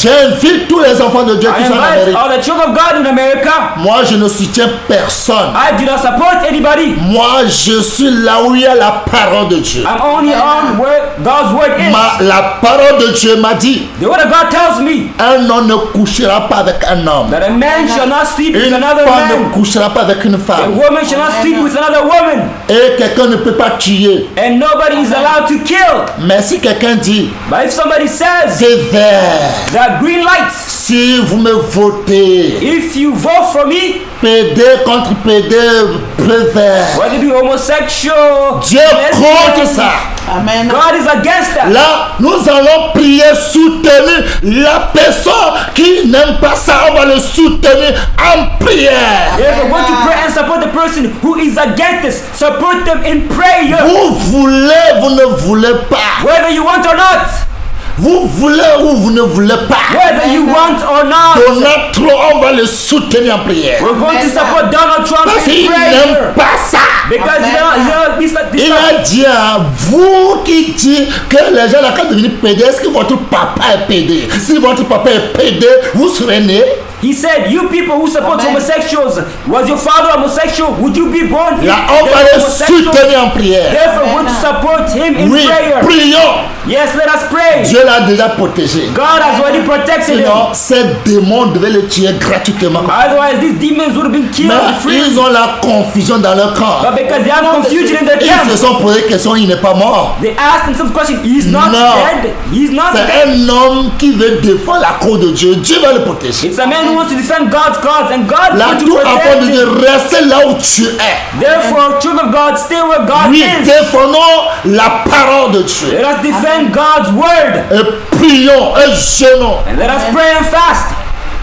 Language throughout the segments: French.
J'invite tous les enfants de Dieu I qui sont en invite Amérique. all the children of God in America. Moi, je ne soutiens personne. I do not support anybody. Moi, je suis là où il y a la parole de Dieu. I'm only on where God's word is. La parole de Dieu m'a dit, The word of God tells me un homme ne couchera pas avec un homme. that a man shall not sleep with Une another femme ne man. couchera pas avec une A femme. woman shall not sleep with another woman. Et quelqu'un ne peut pas tuer. And nobody is allowed to kill. Mais si quelqu'un dit, But if somebody says c'est vert, that green lights, si vous me votez, if you vote for me, PD contre PD, bleu vert. whether it be homosexual, Dieu contre lesbian, ça. Amen. God is against that. Là, nous allons prier, soutenir la personne qui n'aime pas ça. On va le soutenir en prière. If we're going to pray and support the person who is against this, support them in prayer. Vous voulez, vous ne voulez pas. Whether you want or not. Vous voulez ou vous ne voulez pas. Whether you want or not. Donald Trump, on va le soutenir en prière. We're going to support Donald Trump Parce in qu'il prayer. n'aime pas ça. Because this Il a dit à vous qui dites que les gens là quand devenir PD, est-ce que votre papa est PD? Si votre papa est PD, vous serez né. He said, you people who support homosexuals, was your father homosexual? Would you be born Là, on va le soutenir en prière. Therefore, we're going to support him in Oui, prayer. prions. Yes, let us pray. Dieu l'a déjà protégé. God has already protected him. Sinon, ces démons devaient le tuer gratuitement. Otherwise, these demons would have been killed Mais free. ils ont la confusion dans leur camp. But because they have confusion in their Ils camp, se sont posé la question, il n'est pas mort. they asked themselves the question, he's not No. dead. He's not C'est dead. un homme qui veut défendre la cause de Dieu. Dieu va le protéger. It's a man who wants to defend God's cause, and God Là, wants to tout enfant protect de Dieu, him. restez là où tu es. Therefore, children of God, stay where God Oui, is. défendons la parole de Dieu. Let us defend God's word. Et prions et jeûnons. And let us pray and fast.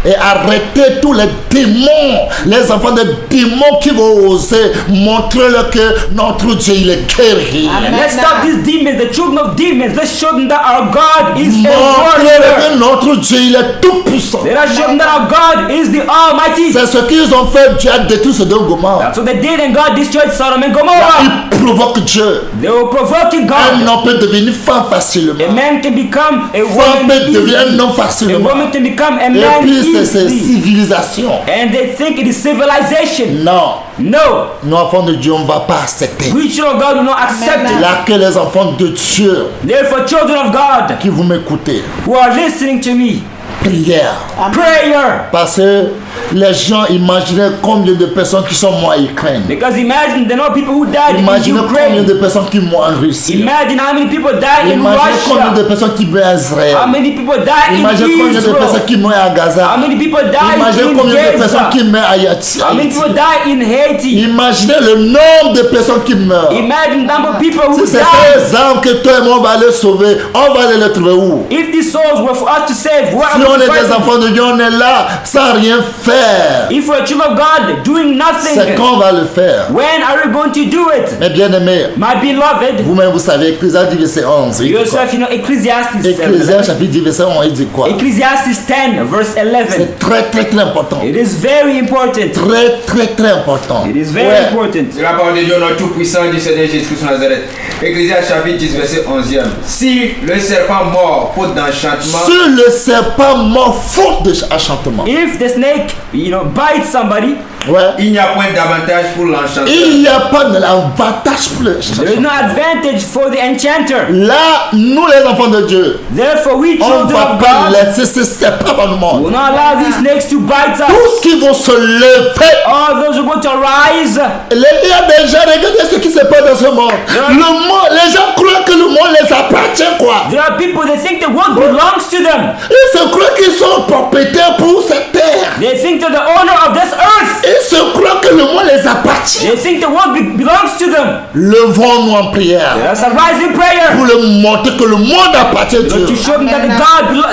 Et arrêtez tous les démons, les enfants des démons qui vont oser montrer leur que notre Dieu il est guerrier. And let's stop these demons, the children of demons. Let's show them that our God is a Montrez-leur warrior. que notre Dieu il est tout puissant. Let us show them that our God is the Almighty. C'est ce qu'ils ont fait, Dieu a détruit ce deux Gomorrhe. That's what they did, and God destroyed Sodom and Gomorrah. Ils provoquent Dieu. They were provoking Un God. homme peut devenir femme facilement. A man can become a Femme woman peut devenir un easily. homme A facilement. woman can become a Et man puis c'est easily. civilisation. And they think it is civilization. Non, No. nous enfants de Dieu on ne va pas accepter. We children of God will not accept it. Là que les enfants de Dieu Therefore, children of God qui vous m'écoutez, who are listening to me, prière. prayer. Parce que les gens imaginaient combien de personnes qui sont mortes en Ukraine. Because imagine there are people who died in Imaginez combien Ukraine. de personnes qui meurent en Russie. Imagine how many people died in Imaginez combien de Russia. personnes qui meurent en How Israël. many people died in Imaginez combien de personnes Israel. qui meurent à How Gaza. many people died Imaginez in combien de personnes Gaza. qui meurent à How many Haïti. people died in Haiti. Imaginez le nombre de personnes qui meurent. Imagine the number of people who Si c'est died. ces âmes que toi et moi on va les sauver, on va aller les trouver où? If these souls were for us to save, where Si are on we est to des find them? enfants de Dieu, on est là sans rien faire. If we're a child of God doing C'est nothing, quand on va le faire. when are we going to do it? Mes bien-aimés, My beloved, vous-même vous savez, Ecclésiaste 10 verset 11. Il dit quoi? yourself, you know, Ecclesiastes Ecclésiaste chapitre 10 verset 11, il dit quoi? Ecclesiastes 10 verse 11. C'est très très très important. It is very important. Très très très important. It is very Ouais. important. C'est la parole de Dieu, notre tout-puissant, du Seigneur Jésus-Christ de Nazareth. Ecclésiaste chapitre 10, verset 11e. Si le serpent mort, faute d'enchantement, Sur le serpent mort faute d'enchantement. If the snake, bites somebody, Ouais. il n'y a point d'avantage pour l'enchanteur. Il n'y a pas de l'avantage pour le there is no advantage for the enchanter. Là, nous les enfants de Dieu, Therefore, we on children ne va of pas God laisser ces serpents dans le will monde. not allow these snakes to bite us. Tous qui vont se lever. All those who are going to rise. Il y a des gens, regardez ce qui se passe dans ce monde. Le monde, les gens croient que le monde les appartient, quoi. There are people that think the world belongs to them. Ils se croient qu'ils sont propriétaires pour cette terre. They think they're the owner of this earth. Ils se croient que le monde les appartient. They think the world belongs to them. Levons-nous en prière Let us arise in prayer. pour leur montrer que le monde appartient à Dieu. To show them that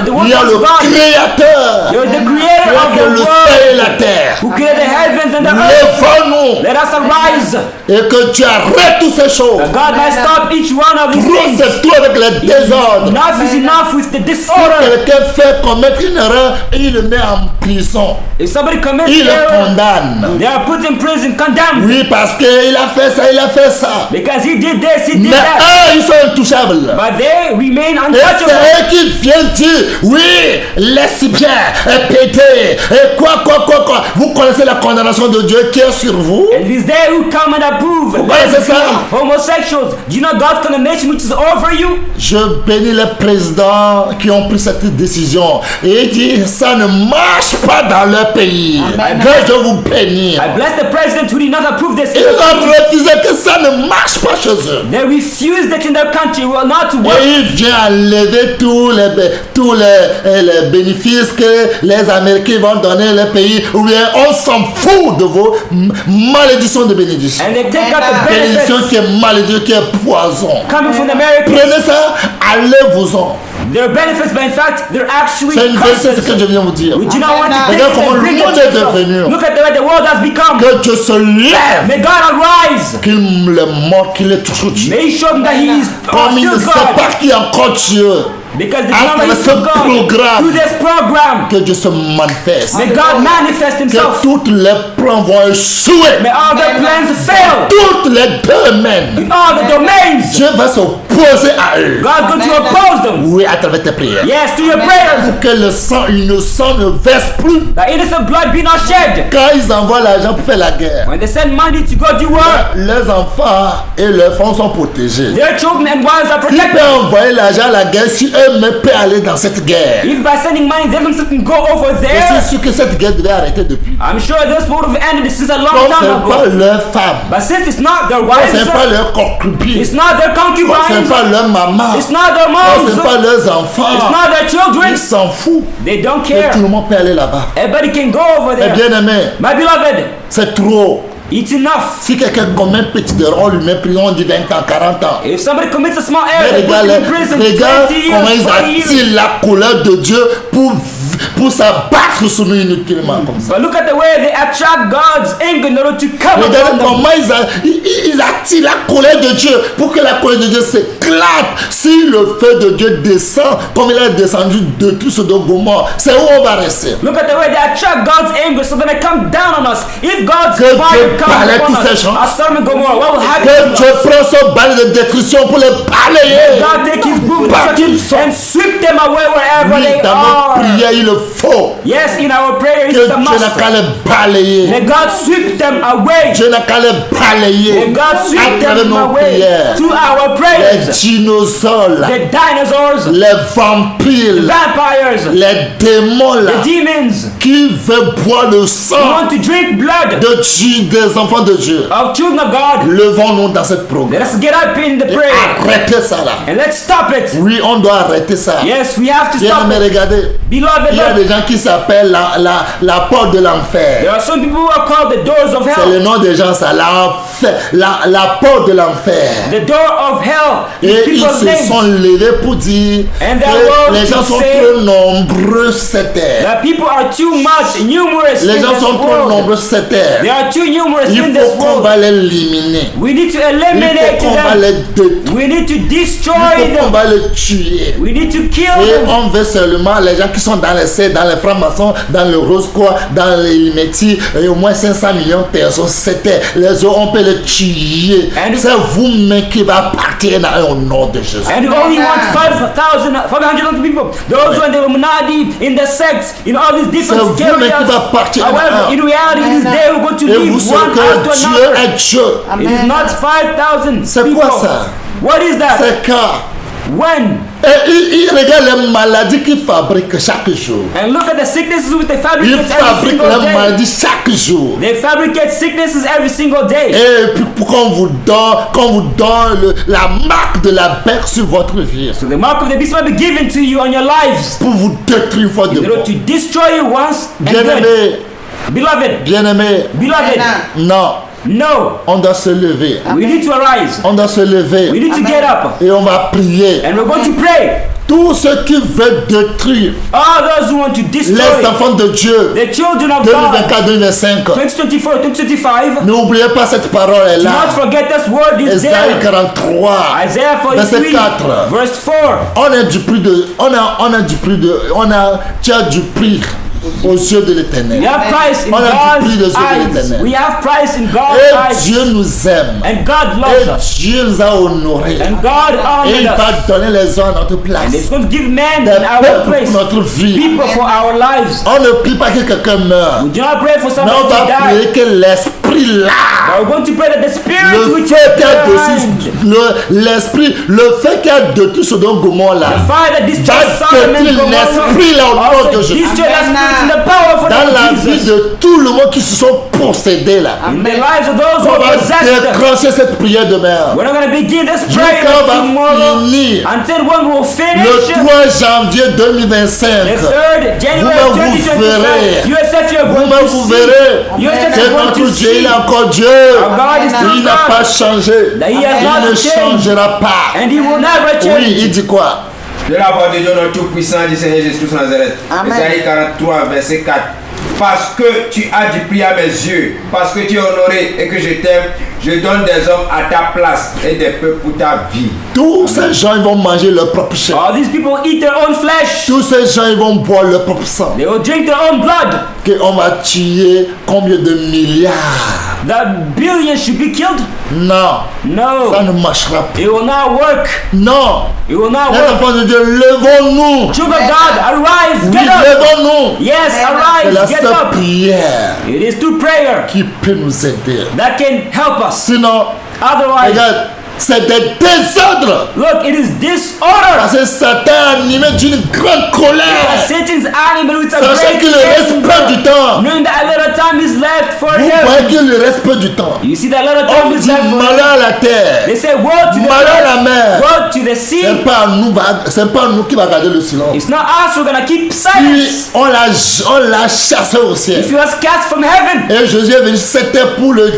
the world Il y a belongs le to God. Créateur You're the qui creator a of fait the le ciel et world. la terre. Who created the heavens and the earth. Levons-nous Let us arise arise. Et que tu arrêtes toutes ces choses. God might stop each one of these Trop, things. c'est trop avec le désordre. Enough is enough with the Si disorder. quelqu'un fait commettre une erreur, il le met en prison. If somebody commits Il le error, condamne. they are put in prison, condemned. Oui, parce qu'il a fait ça, il a fait ça. Because he did this, he Mais did that. eux, ils sont intouchables. But they remain Et untouchable. c'est eux qui viennent dire, oui, laisse bien, péter, et quoi. Vous connaissez la condamnation de Dieu qui est sur vous? And it is they who come and approve. connaissez ça? Homosexuals. Do you know God's condemnation which is over you? Je bénis les présidents qui ont pris cette décision et dit ça ne marche pas dans leur pays. Amen. Que Dieu vous bénisse. I bless the president who did not approve this. Ils ont refusé que ça ne marche pas chez eux. They refused it in their country. Will not to work. Et il vient enlever tous les bénéfices que les Américains vont donner au pays. Ou bien on s'en fout de vos malédictions de bénédiction. And they take out the Bénédiction benefits qui est malédiction, qui est poison. coming from the Americans. Prenez ça, allez-vous-en. They're benefits, but in fact, they're actually C'est une vérité ce curses. que je viens de vous dire. We do not want to take Regarde it comment and le bring it monde to est yourself. devenu. Look at the way the world has become. Que Dieu se lève. May God arise. Qu'il le moque, qu'il est toujours Dieu. May He show them that He is Comme il ne still sait God. pas qui est encore Dieu. Because the À number is travers still ce God. programme. Through this program, Que Dieu se manifeste. may God manifest Que Himself. toutes les plans vont échouer. May all their plans fail. Toutes les domaines. In all the domains, Dieu va s'opposer à eux. God's going to oppose them. Oui, à travers tes prières. Yes, through your prayers. Pour que le sang innocent ne verse plus. That innocent blood be not shed. Quand ils envoient l'argent pour faire la guerre, When they send money to go do work, leurs enfants et leurs femmes sont protégés. their children and wives are S'ils protected. peuvent envoyer l'argent à la guerre, si eux-mêmes peuvent aller dans cette guerre, If by sending money they themselves can go over je there, suis sûr que cette guerre devait arrêter depuis. I'm sure this would have ended since a long Comme time c'est pas ago. leur femme, But since it's not their comme wives, c'est pas leur concubine, it's not their comme c'est concubines, pas leur maman, it's not their comme moms, c'est pas leurs it's enfants, not their ils children. s'en foutent. They don't Que care. tout le monde peut aller là-bas. Everybody can go over Eh there. bien aimé, My beloved, c'est trop. it's enough. Si quelqu'un commet un petit erreur, on lui met prison, on dit 20 ans, 40 ans. If somebody commits a small Mais error, they put them in prison regarde 20 comment years, ils 40 years. attirent la colère de Dieu pour s'abattre sur nous inutilement comme ça. But look at the way they attract God's anger in order to come upon Regardez them. comment ils attirent la colère de Dieu pour que la colère de Dieu s'éclate. Si le feu de Dieu descend comme il est descendu de tout ce de Gomorrhe, c'est où on va rester. Look at the way they attract God's anger so that they come down on us. If God's Que fire Dieu comes balaie upon tous ces us, gens. as Sodom and Gomorrah, what will happen Que to Dieu us? prend son balai de destruction pour les balayer. God take His broom Partout ils sont. and sweep them away wherever Oui, they dans nos are. prières, il le faut. Yes, in our prayer, Que it's a Dieu n'a must. qu'à les balayer. May God sweep them away. Dieu n'a qu'à les balayer. May God sweep À travers them nos away prières. through our Les prayers. dinosaures, là, The dinosaurs, les vampires, là, vampires, les démons là, the demons qui veulent boire le who sang want to drink blood de Dieu, des enfants de Dieu. of children of God. Levons-nous dans cette programme. Let us get up in the Et prayer arrêtez ça là. and let's stop it. Oui, on doit arrêter ça. Yes, we have to Bien stop aimé, it. regardez. Beloved, Il y a look, des gens qui s'appellent la porte de l'enfer. there are some people who are called the doors of C'est le hell. nom des gens, ça. La porte de l'enfer. The door of hell is Et ils people's se sont names. levés pour dire And there que was les gens to sont say trop nombreux sur cette terre. The people are too much, numerous Les in gens this sont trop world. nombreux sur cette terre. They are too numerous Il in faut this qu'on world. va les éliminer. We need to Il eliminate faut qu'on va them. les détruire. We need to Il destroy faut qu'on them. va les tuer. We need to kill Et them. on veut seulement les gens qui sont dans les sectes, dans les francs-maçons, dans le rose-croix, dans les métis, et au moins 500 millions de personnes, c'était les autres, on peut les tuer. And- C'est vous-même qui va partir au nom de Jésus. And we only want 500 people. Those who are in the Illuminati, in the sects, in all these different C'est vous-même qui va areas. partir. However, in reality, it is they who are going to Et vous leave savez one que after Dieu another. est Dieu. It is not 5,000 C'est people. quoi ça? What is that? C'est quand? When? Et il regarde les maladies qu'ils fabriquent chaque jour. And look at the sicknesses which they Ils fabricate every fabriquent single les day. maladies chaque jour. They fabricate sicknesses every single day. Et puis pour qu'on vous donne la marque de la bête sur votre vie. So the mark of the beast might be given to you on your lives. Pour vous détruire une fois de In order bon. to destroy you once and Bien good. aimé, Beloved, bien aimé, beloved, non, no. on doit se lever. We need to arise. On doit se We lever. need to get up. Et on va prier. And we're going to pray. Tous ceux qui veulent détruire all those who want to les destroy enfants de Dieu, the children of God, 2024-2025. 2024, 2025, N'oubliez pas cette parole est do là. not forget this word is Ésaïe there. 43. Isaiah 43, Verset 4. verse 4. Tu as du prix aux yeux de l'Éternel. We have price in On a du prix God's aux yeux de eyes. l'Éternel. We have price in God's Et eyes. Dieu nous aime. And God loves Et us. Dieu nous a honorés. And God Et honored il us. va donner les hommes à notre And He's place. going to give men Des in our peuples place, pour notre vie. people for our lives. On ne prie pas que quelqu'un meure. We do not pray for Mais somebody on to va die. prier que l'esprit là, But we're going to pray that the Spirit le which fait is qu'il y a behind, dessus, l'esprit, le fait qu'il y a de tout ce dont Gomorrhe là, the fire that destroys va Sodom and détruire Gomorrah, l'esprit là au nom de also Jésus. destroy that Amen. spirit in the powerful Dans name la of vie Jesus. de tout le monde qui se sont possédés là. In the lives of those who On are va possessed. déclencher cette prière demain. We're not going to begin this Jusqu'à prayer on va tomorrow finir until when we'll le finish 3 janvier the 2025. 3rd January Vous-même, vous 2025. verrez. USF, you're going Vous-même to vous see. verrez USF, que you're going notre to Dieu, il see est encore Dieu. our God is Il still n'a pas God. changé. That He has Il not ne changed. changera pas. And He will never Oui, il change. dit quoi? De la voix de Dieu notre tout-puissant du Seigneur Jésus-Christ de Nazareth. Amen. Isaïe 43, verset 4. Parce que tu as du prix à mes yeux, parce que tu es honoré et que je t'aime, je donne des hommes à ta place et des peuples pour ta vie. Tous ces gens, ils vont manger leur propre chair. All these people eat their own flesh. Tous ces gens, ils vont boire leur propre sang. They will drink their own blood. On va tuer combien de milliards? The billions should be killed. Non, ça No, ne marchera pas. it will not work. Non, It will not les work. enfants de Dieu, levons-nous. Children of God, arise, Oui, get up. levons-nous. Yes, C'est la arise, get seule up. prière It is through prayer qui peut nous aider. that can help us. Sinon, Otherwise, regarde, c'est des désordres. look, it is disorder. Parce que Satan est animé d'une grande colère. Satan's animal with a Sachant great qu'il ne reste anger. pas du temps. Knowing that a little time is left for Vous him. voyez qu'il ne reste pas du temps. You see that little time On is dit left for him. malheur à la terre. They say, woe to the Malheur à la earth, mer. woe to the sea. C'est pas nous qui va garder le silence. It's not us who are gonna keep Puis silence. on l'a chassé au ciel. If he was cast from heaven, Et Jésus est venu sur cette terre pour le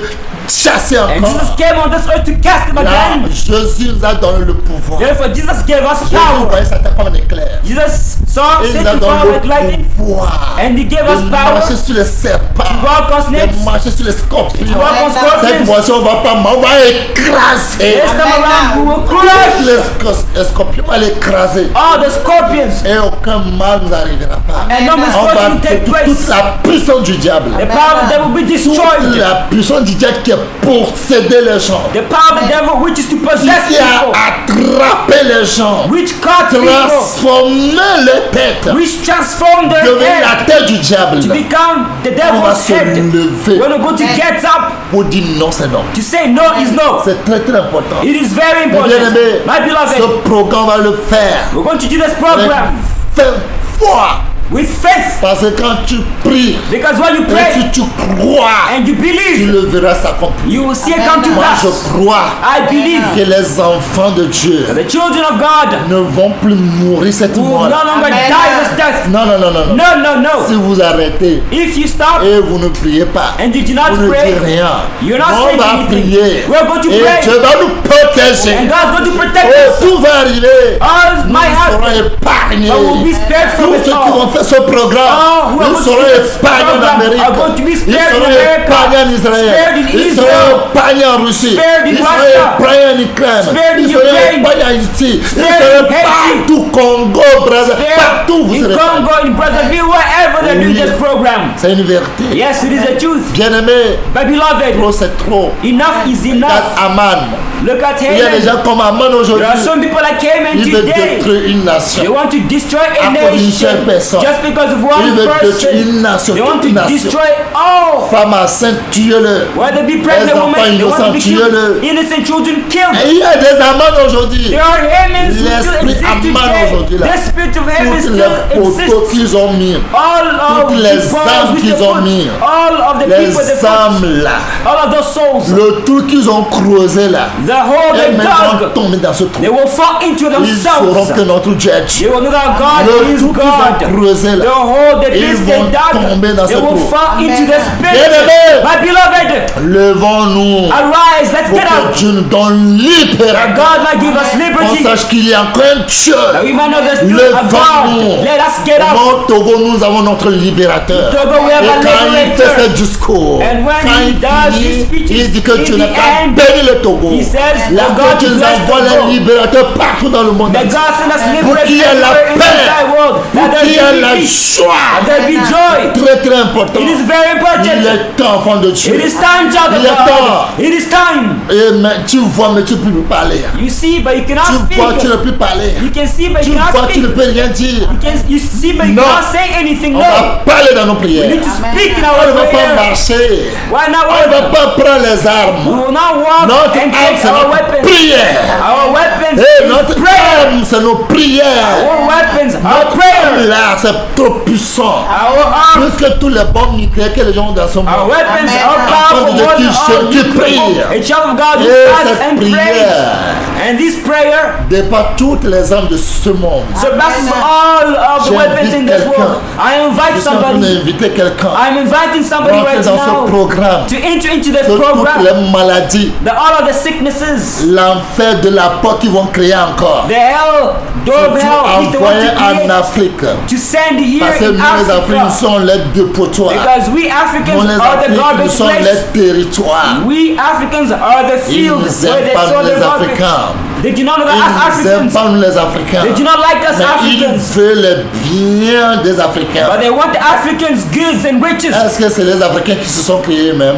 chasser and encore. Jesus came on this earth to cast him Là, again. Jésus nous a donné le pouvoir. Therefore, Jesus gave us Jésus power. voyait Satan comme un éclair. Jesus saw Et il nous a Satan fall donné like lightning, le pouvoir and he gave us de power marcher sur les serpents, walk on snakes, de marcher sur les scorpions. walk on Cette scorpions. moisson, on va pas, on va écraser. This time around, we will Tous crush les scorpions, on va l'écraser. all the scorpions, Et aucun mal nous arrivera pas. and no On va misfortune will take place. toute la puissance du diable. The power of the devil will be Toute destroyed. la puissance du diable qui est posséder les gens. The power of the devil, which is to possess Qui a people, attrapé les gens. which caught people, Transformer les têtes. which transformed their Devenir head la tête du diable. to become the On va devil's se head. lever When we're going to get up pour dire non, c'est non. to say no is no. C'est très très important. It is very Mes important. bien-aimés, My beloved, ce programme va le faire. we're going to do this Avec program foi. with faith, Parce que quand tu pries because when you et pray si tu crois, and you tu believe, le verras s'accomplir. you will see it come to Moi, pass. je crois I believe que les enfants de Dieu the children of God ne vont plus mourir cette will mort. no longer Amen. die this death. Non, non, non, non, non. No, no, Si no. vous arrêtez If you stop et vous ne priez pas, and you do not vous ne pray, dites rien. you're not On saying va anything. prier. We're going to Et pray. Dieu va nous protéger. And God's going to protect Oh, us. tout va arriver. All Nous my serons heart épargnés. will be spared from Tous it ceux qui vont all. faire ce programme, Oh, who are ils going to seront do this épargnés en program Amérique. are going to be Ils spared in seront America, épargnés en Israël. spared in Ils Israel, seront épargnés en Russie. spared in Ils seront Russia, épargnés en Ukraine. spared in Ils seront Ukraine, épargnés en Haïti. Ils spared seront in Haiti, partout, Congo, Brésil, partout vous in serez épargnés. Congo, in Brazzaville, wherever they're doing Oui. this program. C'est une vérité. Yes, it is the truth. Bien-aimé, But beloved, trop c'est trop. enough is Regarde enough. Aman. Look at Il y a des Haman. gens comme Aman aujourd'hui. There are some people that came in Il veut today. détruire une nation. They want to destroy a À cause d'une seule nation personne. just because of Il one veut détruire une person. nation. They want Toute to une nation. destroy all. Femme enceinte, tuez-le. Whether be Les pregnant enfants women, they want to be innocents, killed. tuez-le. Innocent children Et killed. il y a des amants aujourd'hui. There are Hamans who still L'esprit exist Aman today. aujourd'hui là. The spirit of Haman Toutes still les poteaux exists. qu'ils ont mis. All of Toutes the les balls âmes which qu'ils they ont put, mis. all of the people they Les put, âmes là. all of those souls, Le tout qu'ils ont creusé là. The hole Et they maintenant dug, tomber dans ce trou. they will fall into Ils sauront themselves. que notre Dieu est Dieu. They will know that God Le is trou qu'ils ont God. creusé là, The hole, the ils pits vont they tomber dans dug, ce they will trou. fall into the pit. Bien-aimés, My beloved, levons-nous arise, let's pour get que up. Dieu nous donne That libération. God might give us On liberty. sache qu'il y a encore un Dieu. That we might know there's still a God. Levons-nous. Let us get up. Au Togo, nous avons notre libérateur. Togo, we have Et a quand il fait liberator. ce discours, And when quand he il does his finit, speeches, il dit que in Dieu the n'a pas end, béni le Togo. he says, La for God Dieu to nous bless envoie the les Togo. libérateurs partout dans le monde That entier. God send us Pour liberty qu'il y ait la everywhere in the paix. entire world. Pour That qu'il y ait there la be peace. joie. That there be joy. Très très important. It is very Il important. est temps, enfant de Dieu. It is time, child of Il est God. temps. It is time. Et mais tu vois, mais tu ne peux plus parler. You see, but you cannot Tu vois, tu speak. ne peux plus parler. You can see, but Tu you cannot vois, tu ne speak. peux rien dire. You see, but you No. cannot say anything. On No. va parler dans nos We prières. need to speak in On ne our va pas prayer. marcher. Why not On ne va work? pas prendre les We armes. will not walk Notre and arme, take c'est our notre weapons. prière. Our weapons Et is notre prayer. arme, c'est nos prières. Our weapons are Notre prayer. arme là, c'est trop puissant. Our arms, Plus que tous les bombes nucléaires que les gens ont dans son our monde. weapons Amen. are powerful Enfant de more Dieu than all qui you prie. people. A child of God who Et fasts cette and prays. prière And this prayer dépasse toutes les armes de ce monde. surpasses all of the weapons in this J'invite world. I invite Je suis en train somebody. d'inviter quelqu'un I'm inviting somebody rentrer right dans now ce programme. to enter into this Que toutes program. les maladies, The all of the sicknesses, l'enfer de la porte qu'ils vont créer encore. the hell, door of hell, he's the one Envoyer to en create, Afrique. to send here Parce que in nous, les Africains, nous Africa. sommes les dépotoirs. Because we Nous, Africans les are the Africains, nous garbage sommes place. les territoires. We Africans are the Ils fields nous where aiment they pas, throw nous, the les garbage. Africains. They do not know Ils us nous aiment Africans. pas, nous, les Africains. They do not like us Mais Africans. ils veulent le bien des Africains. But they want the Africans' goods and riches. Est-ce que c'est les Africains qui se sont créés eux-mêmes?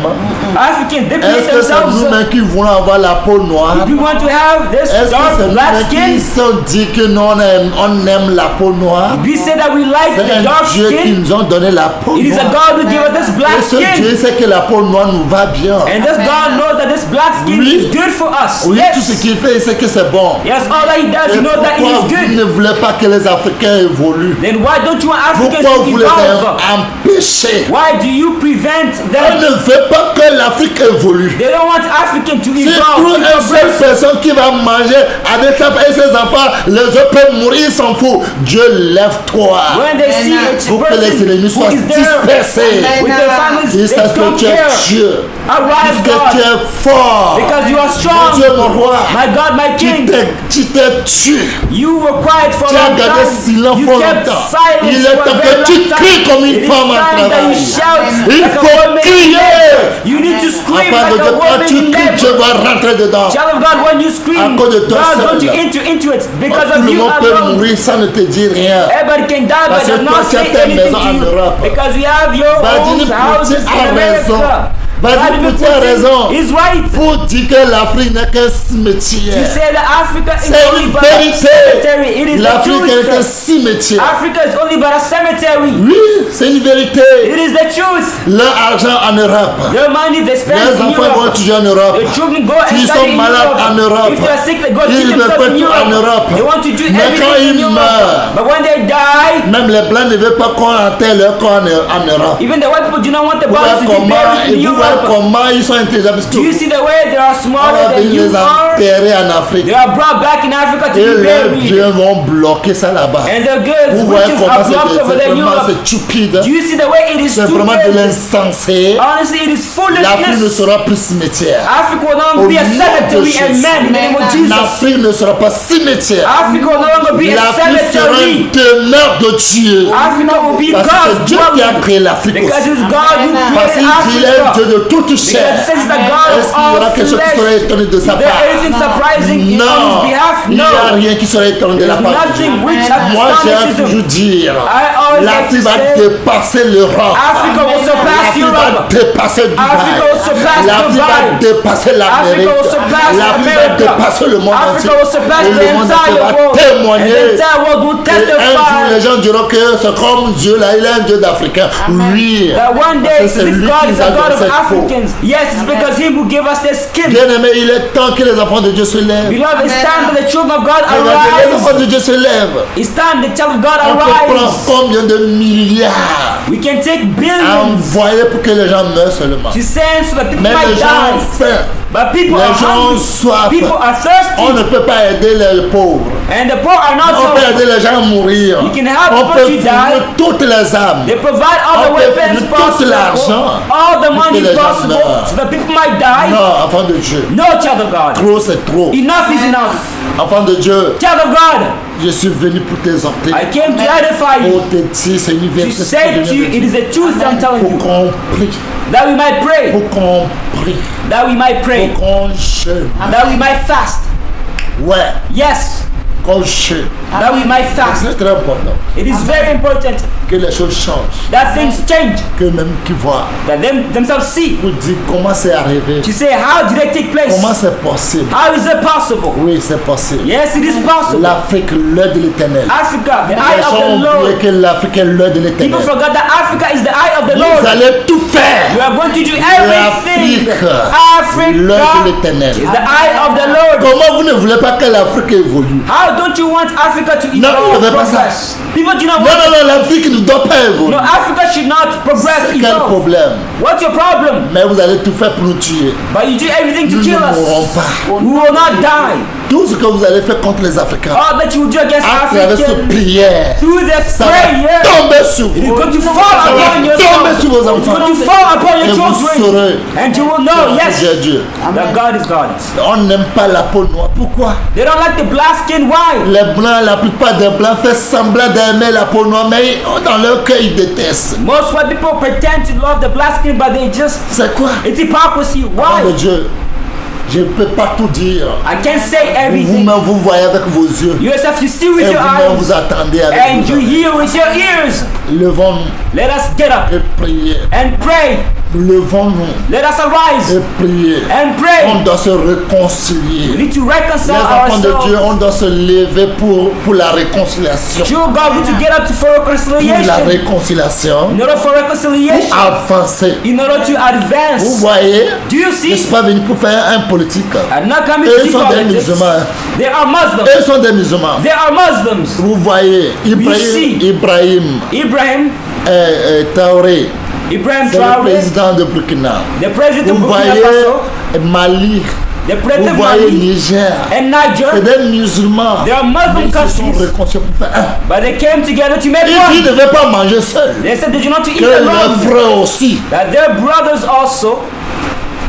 Africans, they create Est-ce que c'est themselves. nous-mêmes qui voulons avoir la peau noire? If you want to have this Est-ce que dark c'est black nous-mêmes qui skin, sont dit que nous, on aime la peau noire? we say that we like C'est the dark un Dieu qui skin. nous a donné la peau It is a noire. God who gave us this black Et ce Dieu skin. sait que la peau noire nous va bien. And this God knows that this black skin Oui. is good for us. Oui, tout ce Yes. qu'il fait, il sait que c'est bon. Yes, all that he does, Et he knows that it pourquoi is vous good. ne voulez pas que les Africains évoluent? Then why don't you want Africans Pourquoi to vous les evolve? empêchez? Why do you prevent On them? ne veut pas que l'Afrique évolue. They don't want African to Si evolve. trouve to une seule progress. personne qui va manger avec sa femme et ses enfants, les autres peuvent mourir, ils s'en foutent. Dieu lève-toi When they see a pour que les person ennemis who soient is there dispersés. with their families, Ils they sachent que don't tu es care. Dieu. Arise, Puisque tu God, es fort. because you are Mon strong. Dieu, mon roi. My God, my King, Tu t'es tué. you were quiet for Tu a as long gardé time. silence You pour kept longtemps. silence Il est for a temps very que tu long time. cries comme une It is femme en time that you travail. shout Il like a faut woman in crier. labor. You need to scream Afin de like a que quand woman tu in cries, Dieu labor. va rentrer dedans. Child of God, when you scream, À cause de toi God's going to seul. enter into it because Tout of le you monde peut alone. mourir sans ne te dire rien. Everybody can die, but Parce que does toi, not tu as say ta anything maison to en you Europe. because you have your Vladimir own houses Poutine in a raison. America. Vladimir Poutine a raison. He's right. Pour dire que l'Afrique n'est qu'un cimetière. You say that Africa is C'est only une but a vérité. cemetery. It is the L'Afrique n'est qu'un truth. cimetière. Africa is only but a cemetery. Oui, c'est une vérité. It is the truth. Leur argent en Europe. Their money they spend Les in enfants vont Europe. étudier en Europe. The children go and S'ils study sont in malades Europe. en Europe, If they are sick, they go ils treat veulent themselves pas in tout en Europe. Europe. They want to do Mais quand everything in ils Europe. meurent, But when they die, même les Blancs ne veulent pas qu'on enterre leur corps en Europe. even the white people do not want the Vous voyez bodies to be comment, buried in et vous voyez Europe. comment ils sont intelligents. Parce que Do you see the way they are on smarter va than venir you les are? enterrer en Afrique. They are brought back in Africa to Et be leurs buried. biens vont bloquer ça là-bas. And the goods, Vous voyez riches comment are blocked over there in vraiment Europe. c'est stupide. Do you see the way it is C'est vraiment de stupid? l'insensé. Honestly, it is L'Afrique ne foolishness. sera plus cimetière. Africa will no Au longer be a nom de cemetery Jésus. and man in the name of Jesus. L'Afrique ne sera pas cimetière. Africa will no longer be a L'Afrique sera cemetery. une demeure de Dieu. Africa will be Parce que c'est God's Dieu qui a dwelling. créé l'Afrique Because aussi. it's God who Parce created qu'il est Africa. Dieu de toute Because chair. it says the God Est-ce of qu'il y aura all quelque chose qui sera flesh. étonné de sa There part? isn't surprising on Non, his behalf. il n'y a No. rien qui sera étonné de la There's part de Dieu. nothing which Moi, j'aime astonishes toujours him. dire, I always like l'Afrique to va say, dépasser l'Europe. Africa will surpass L'Afrique va Europe. dépasser Dubaï. Africa will surpass L'Afrique va Dubai. dépasser l'Amérique. Africa will surpass L'Afrique va America. dépasser le monde entier. Africa will surpass Et the le monde entier entire va world. And témoigner. the entire world will Et un jour, les testify gens diront que c'est comme Dieu là, il est un Dieu d'Africain. Oui. that one day Parce que c'est this lui God qui is nous a a God donné of cette peau. Africans. Yes, it's because Him who gave us the skin. Bien aimé, il est temps que les enfants de Dieu se lèvent. Beloved, it's time that the children of God Regardez, les enfants arise. de Dieu se lèvent. It's time the child of God On peut prendre arise. combien de milliards We can take à billions envoyer pour que les gens meurent seulement. to send so that people Mais might les gens ont die. faim. But people Les are gens ont hungry. soif. People are thirsty. On ne peut pas aider les pauvres. And the poor are not On peut helped. aider les gens à mourir. You can help On peut people to fournir die. toutes les âmes. They provide all the On peut weapons fournir tout possible, l'argent all the pour que money les gens possible, meurent. so that people might die. Non, enfant de Dieu. No, child of God. Trop, c'est trop. Enough is enough. Enfant de Dieu, Child of God, je suis venu pour t'exhorter. I came to edify Pour you, te dire, c'est une to vérité. say to you, it is the truth I'm telling Pour you, qu'on prie. that we might pray, Pour qu'on prie. that we might pray, Pour qu'on jeûne. that we might fast. Ouais, Yes, qu'on jeûne. that we might fast. C'est très important It is very important que les choses changent. that things change, Que même qui voient. that them themselves see. Pour dire comment c'est arrivé. To say, how did it take place? Comment c'est possible. How is it possible? Oui, c'est possible. Yes, it is possible. L'Afrique, l'œil de l'éternel. Africa, the Les eye gens of ont the oublié Lord. que l'Afrique est l'œil de l'éternel. People forgot that Africa is the eye of the Vous Lord. allez tout You faire. are going to do everything. L'Afrique, l'œil de Africa l'éternel. is the eye of the Lord. Comment vous ne voulez pas que l'Afrique évolue? How don't you want Africa to Non, evolve? on ne veut pas ça. Progress? People do not Non, want. non, non, l'Afrique ne doit pas évoluer. No, Africa should not progress. C'est quel Evolve. problème? What's your problem? Mais vous allez tout faire pour nous tuer. But you do everything to Nous kill ne mourrons us. pas. We will not die. Tout ce que vous allez faire contre les Africains, All that you will do against à travers cette Africans prière, through this ça va prayer, tomber sur it is vous. going to fall Ça va upon your tomber sur son. vos It's enfants. going to fall upon Et your vous children. saurez And you will know, que yes, Dieu est Dieu. that God is God. On n'aime pas la peau noire. Pourquoi? They don't like the black skin. Why? Les blancs, la plupart des blancs font semblant d'aimer la peau noire, mais dans leur cœur, ils détestent. Most white people pretend to love the black skin, but they just, C'est quoi? it's hypocrisy. Enfant de Why? Dieu, je ne peux pas tout dire. I can't say everything. Vous-même, vous voyez avec vos yeux. Yourself, you see with Et your vous-même, eyes, vous attendez avec and vos you oreilles. hear with your ears. Levons-nous Let us get up et prier. and pray. Levons-nous Let us arise et prier. and On pray. doit se We réconcilier. need to Les reconcile enfants de Dieu, ourselves. on doit se lever pour la réconciliation. Children of God, we need to get up for Pour la reconciliation. réconciliation, In order for pour reconciliation, avancer. in order to Vous advance. voyez, Do you je ne see? suis pas venu pour faire un politique. I'm not coming Eux to do sont des politics. musulmans. They are Muslims. Eux sont des musulmans. They are Muslims. Vous voyez, see. Ibrahim Ibrahim Traoré, Ibrahim c'est le Traoré, président de Burkina. the president Vous of Burkina voyez Faso, Mali, the vous president of voyez Mali, Niger. and C'est Niger. des musulmans. They are Mais Muslim ils se sont countries, réconciliés pour faire un. but they came together to make Ils ne one. devaient pas manger seuls. They said they do not to eat Que leurs alone, frères aussi. that their brothers also.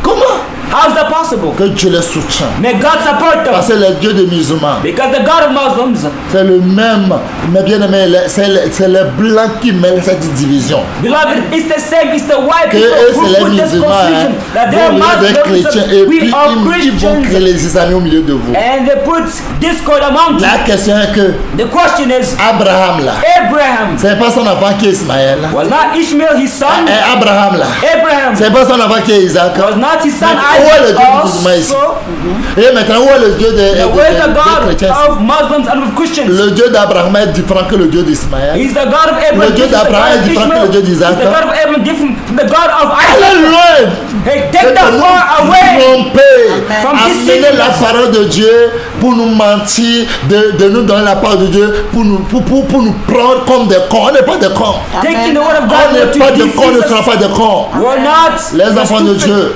Comment? How is that possible? Que Dieu les soutient. May God support them, Parce que le Dieu des musulmans, because the God of Muslims, c'est le même. Mais bien aimé, c'est les blancs qui mêlent cette division. beloved, it's the same. It's the white Que people eux, who c'est les put this musulmans. confusion. That they are Vous voyez des Muslims, chrétiens et puis we are ils vont créer Christians, les islamistes au milieu de vous. and they put discord among you. La question est que The question is, Abraham là, Abraham c'est pas son enfant qui est Ismaël. was not Ishmael his son. Et Abraham là, Abraham c'est pas son enfant qui est Isaac. was not his son Mais où est le Isaac Dieu des musulmans ici? also. Et maintenant, où est le Dieu des Where is the God chrétiens? of Muslims and of Christians? Le Dieu d'Abraham est différent que le Dieu d'Ismaël. He's the God of Abraham. Le Dieu different from the d'Abraham God est of différent que Ishmael. le Dieu d'Isaac. He's the God of Abraham different from the God of Allez Isaac. loin! Hey, take that far away. Tromper, From this amener la sickness. parole de Dieu pour nous mentir, de nous donner la parole de Dieu, pour nous prendre comme des cons. On n'est pas des cons. Taking the word of On God n'est to pas des cons, on ne deceive sera us. pas des cons. We're not Les enfants de stupid. Dieu,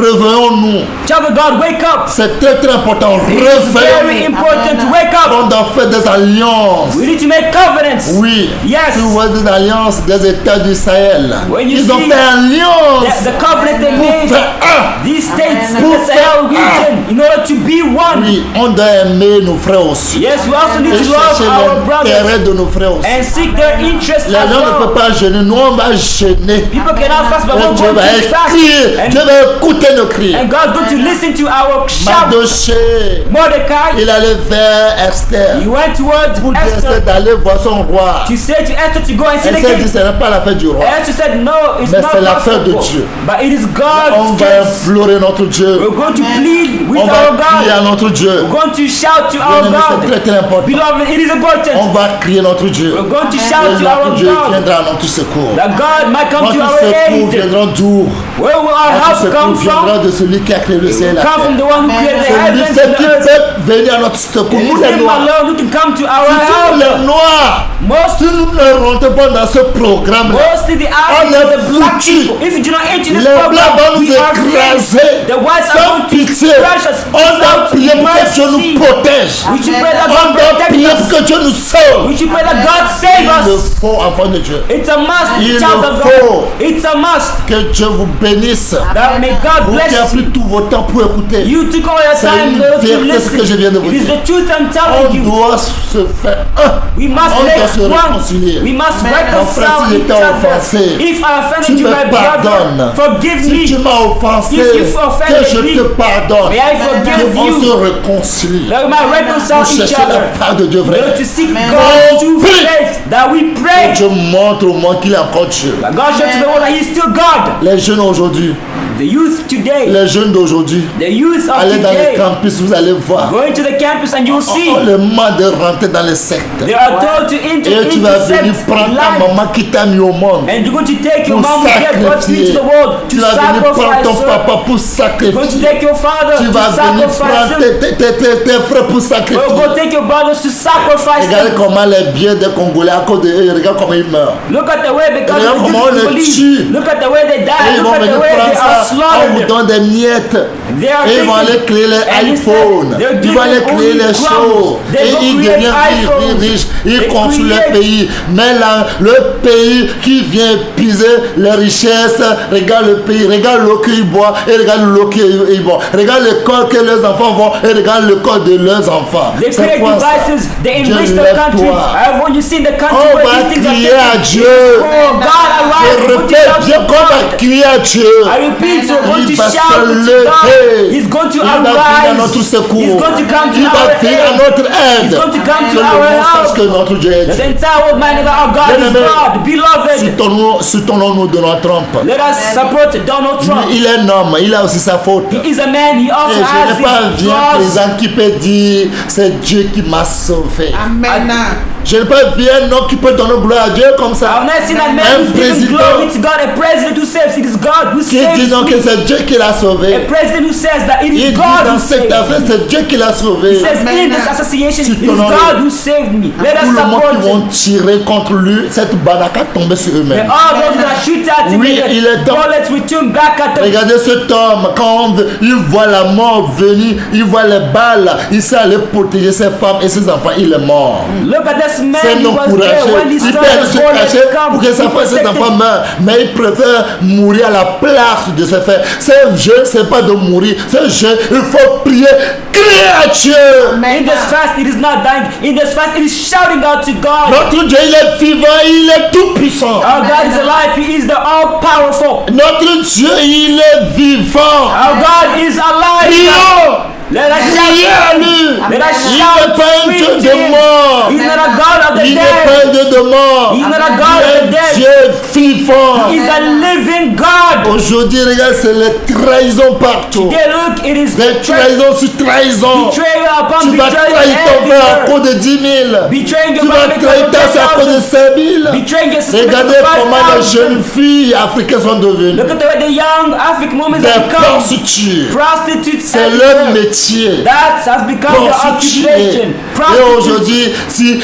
revenons-nous. Child of God, wake up. C'est très très important. It is very Revenons-nous. important to wake up. On doit faire des alliances. We need to make covenants. Oui. Yes. Tu vois des alliances des États du Sahel. When you Ils ont see fait alliance The covenant they pour made, faire un. these states in Pour the Sahel faire region, in order to be one. Oui, on doit aimer nos frères aussi. Yes, we also need Et to love chercher our brothers l'intérêt de nos frères aussi. and seek their interests Les as gens ne peuvent well. pas jeûner, nous on va jeûner. People cannot fast, but Et we're Dieu going va to fast. écrire, Dieu And, va écouter nos cris. and God's going to listen to our shout. Mardoché, Mordecai, il allait vers Esther he went towards pour dire à Esther Esther d'aller voir son roi. to say to Esther to go and see the Esther dit king. ce n'est pas la fête du roi. Esther said, no, it's Mais not c'est l'affaire de possible. Dieu. But it is On God's va case. implorer notre Dieu. We're going to plead with On our va crier à God. notre Dieu. We're going to shout to our Bien-aimé, c'est très God. très important. Beloved, it is On important. va crier notre Dieu. We're going to Et shout to our notre Dieu God. viendra à notre secours. That God might come to Notre our secours aid. viendra d'où? Where will our Notre help secours come viendra from? de celui qui a créé le ciel et la Come from terre. the one who created the Celui heavens and qui the earth. peut venir à notre secours. It Nous is les Him noirs. alone who can come to our Si nous les help. noirs, Most, si nous ne rentrons pas dans ce programme, mostly the On Africans, est the black foutus. people. If you do not enter les this blancs program, vont nous we are écraser. free. The whites are Sans going to pitié. We should pray that On God doit protect prier us. pour que Dieu nous sauve. We should pray that God save Il le us. faut, enfant de Dieu. It's a must, Il child le of faut. God. It's a must. Que Dieu vous bénisse. That may God Vous qui avez bless pris you. tout votre temps pour écouter. You took all your C'est time une to vérité ce que je viens de listen. vous It is dire. the truth I'm On telling you. doit se faire un. We must On doit make se one. réconcilier. We must Mon frère, reconcile si each j'étais offensé, other. If I tu offended you, me my brother, pardonnes. forgive Si tu me. m'as offensé, If you que offended je me, te pardonne. may I Que forgive on se you. réconcilie. That we might reconcile Pour each chercher la other. part de Dieu vrai. To seek Amen. God's true Prie. faith. That we Que pray. Dieu montre au monde qu'il est encore Dieu. That God shows to the world that He is still God. Les jeunes aujourd'hui, The youth today. les jeunes d'aujourd'hui, The youth of allez dans les today. campus, vous allez voir. Going to the campus and you'll see. On leur demande de rentrer dans les sectes. They are told to enter Et tu vas into venir sex prendre ta life. maman qui t'a mis au monde. And you're going to take your Pour mom who gave birth to you to the world Tu to vas venir prendre sacrifice ton her. papa pour You're going to sacrifier. take your father Tu to vas venir sacrifice prendre him. tes frères pour We'll go sacrifier. take your brothers to sacrifice Regardez them. comment les biens des Congolais, à cause de eux, regarde comment ils meurent. Look at the way because Regarde of the comment on youth les police. tue. Look at the way they Et die. ils Look vont at the venir way they prendre are ça, on vous slaughtered. donne des miettes. They are Et ils vont taking- aller créer les and instead, iPhones. they're Ils vont aller giving créer only les crumbs. choses. They Et go ils create deviennent iPhones. riches. Ils They construisent le create- pays. Mais là, le pays qui vient piser les richesses, regarde le pays, regarde l'eau qu'ils boivent et regarde l'eau qu'ils boivent. Regarde l'école que leurs enfants vont et regarde l'école de leurs enfants. They C'est create quoi ça? devices. They Dieu, enrich the country. lève-toi. When you see in the country On where va these things are crier à taken, Dieu. oh God, arise Je and put répète yourself bien to qu'on va God. crier à Dieu. I repeat, you're going to Il va shout se to God. lever. He's going to Il va venir à arise. notre secours. He's going to come to Il va our venir à aid. notre aide. He's going to come Que to le our monde sache help. que notre Dieu est The Dieu. entire world man that our God is Bien-aimé, God. Beloved, soutenons-nous Donald Trump. let us support Donald Trump. Lui, il est un homme, il a aussi sa faute. He is a man. He Et also je has n'ai pas his vu un flaws. président qui peut dire c'est Dieu qui m'a sauvé. Amen. Je n'ai pas vu un homme qui peut donner gloire à Dieu comme ça. I've never seen a Un man who's giving président glory to God. A president who says it is God who qui saves dit non que me. c'est Dieu qui l'a A sauvé. president who says that it Il is dit God dans who cette saves affaire me. c'est Dieu qui l'a sauvé. He says in this association, it is Soutenons-le. God who saved me. Let us Tout le monde support qui vont him. tirer contre lui, cette banaka tomber sur And eux-mêmes. all those that shoot at him, Oui, il est the temps. bullets return back at them. Regardez cet homme, quand il voit la mort venir, il voit les balles, il sait aller protéger ses femmes et ses enfants, il est mort. Look at this man. C'est He non was there courageux. when he Il saw peut aller the se bullets cacher come. pour que sa He femme et ses protected. enfants meurent. Mais il préfère mourir à la place de se faire. Ce jeu, c'est pas de mourir. Ce jeu, il faut prier, crier à Dieu. In this fast, it is not dying. In this fast, it is shouting out to God. Notre Dieu, il est vivant, il est tout puissant. Our God is alive. He is the all-powerful. Notre Dieu, il est vivant. Our God is alive. Prions. Let us Priez shout. à lui. Let us Il shout. n'est pas un Scream Dieu to de him. mort. He's not a God of the Il n'est dead. pas un Dieu de mort. He's not a God Il of the est dead. Dieu vivant. He's a living God. Aujourd'hui, regarde, c'est les trahisons partout. Hey, look, it is Des trahisons sur trahison. betrayal upon Tu vas betrayal trahir ton frère à everywhere. cause de 10 000. Betraying Tu your vas brother trahir ta because soeur à cause de of 5 000. betraying your sister Regardez because of comment les 5,000. jeunes filles africaines sont devenues Look at the way the young African women des have become prostituées. prostitutes. C'est leur everywhere. métier. That has become their Prostituées. occupation. Et Prostitutes. aujourd'hui, si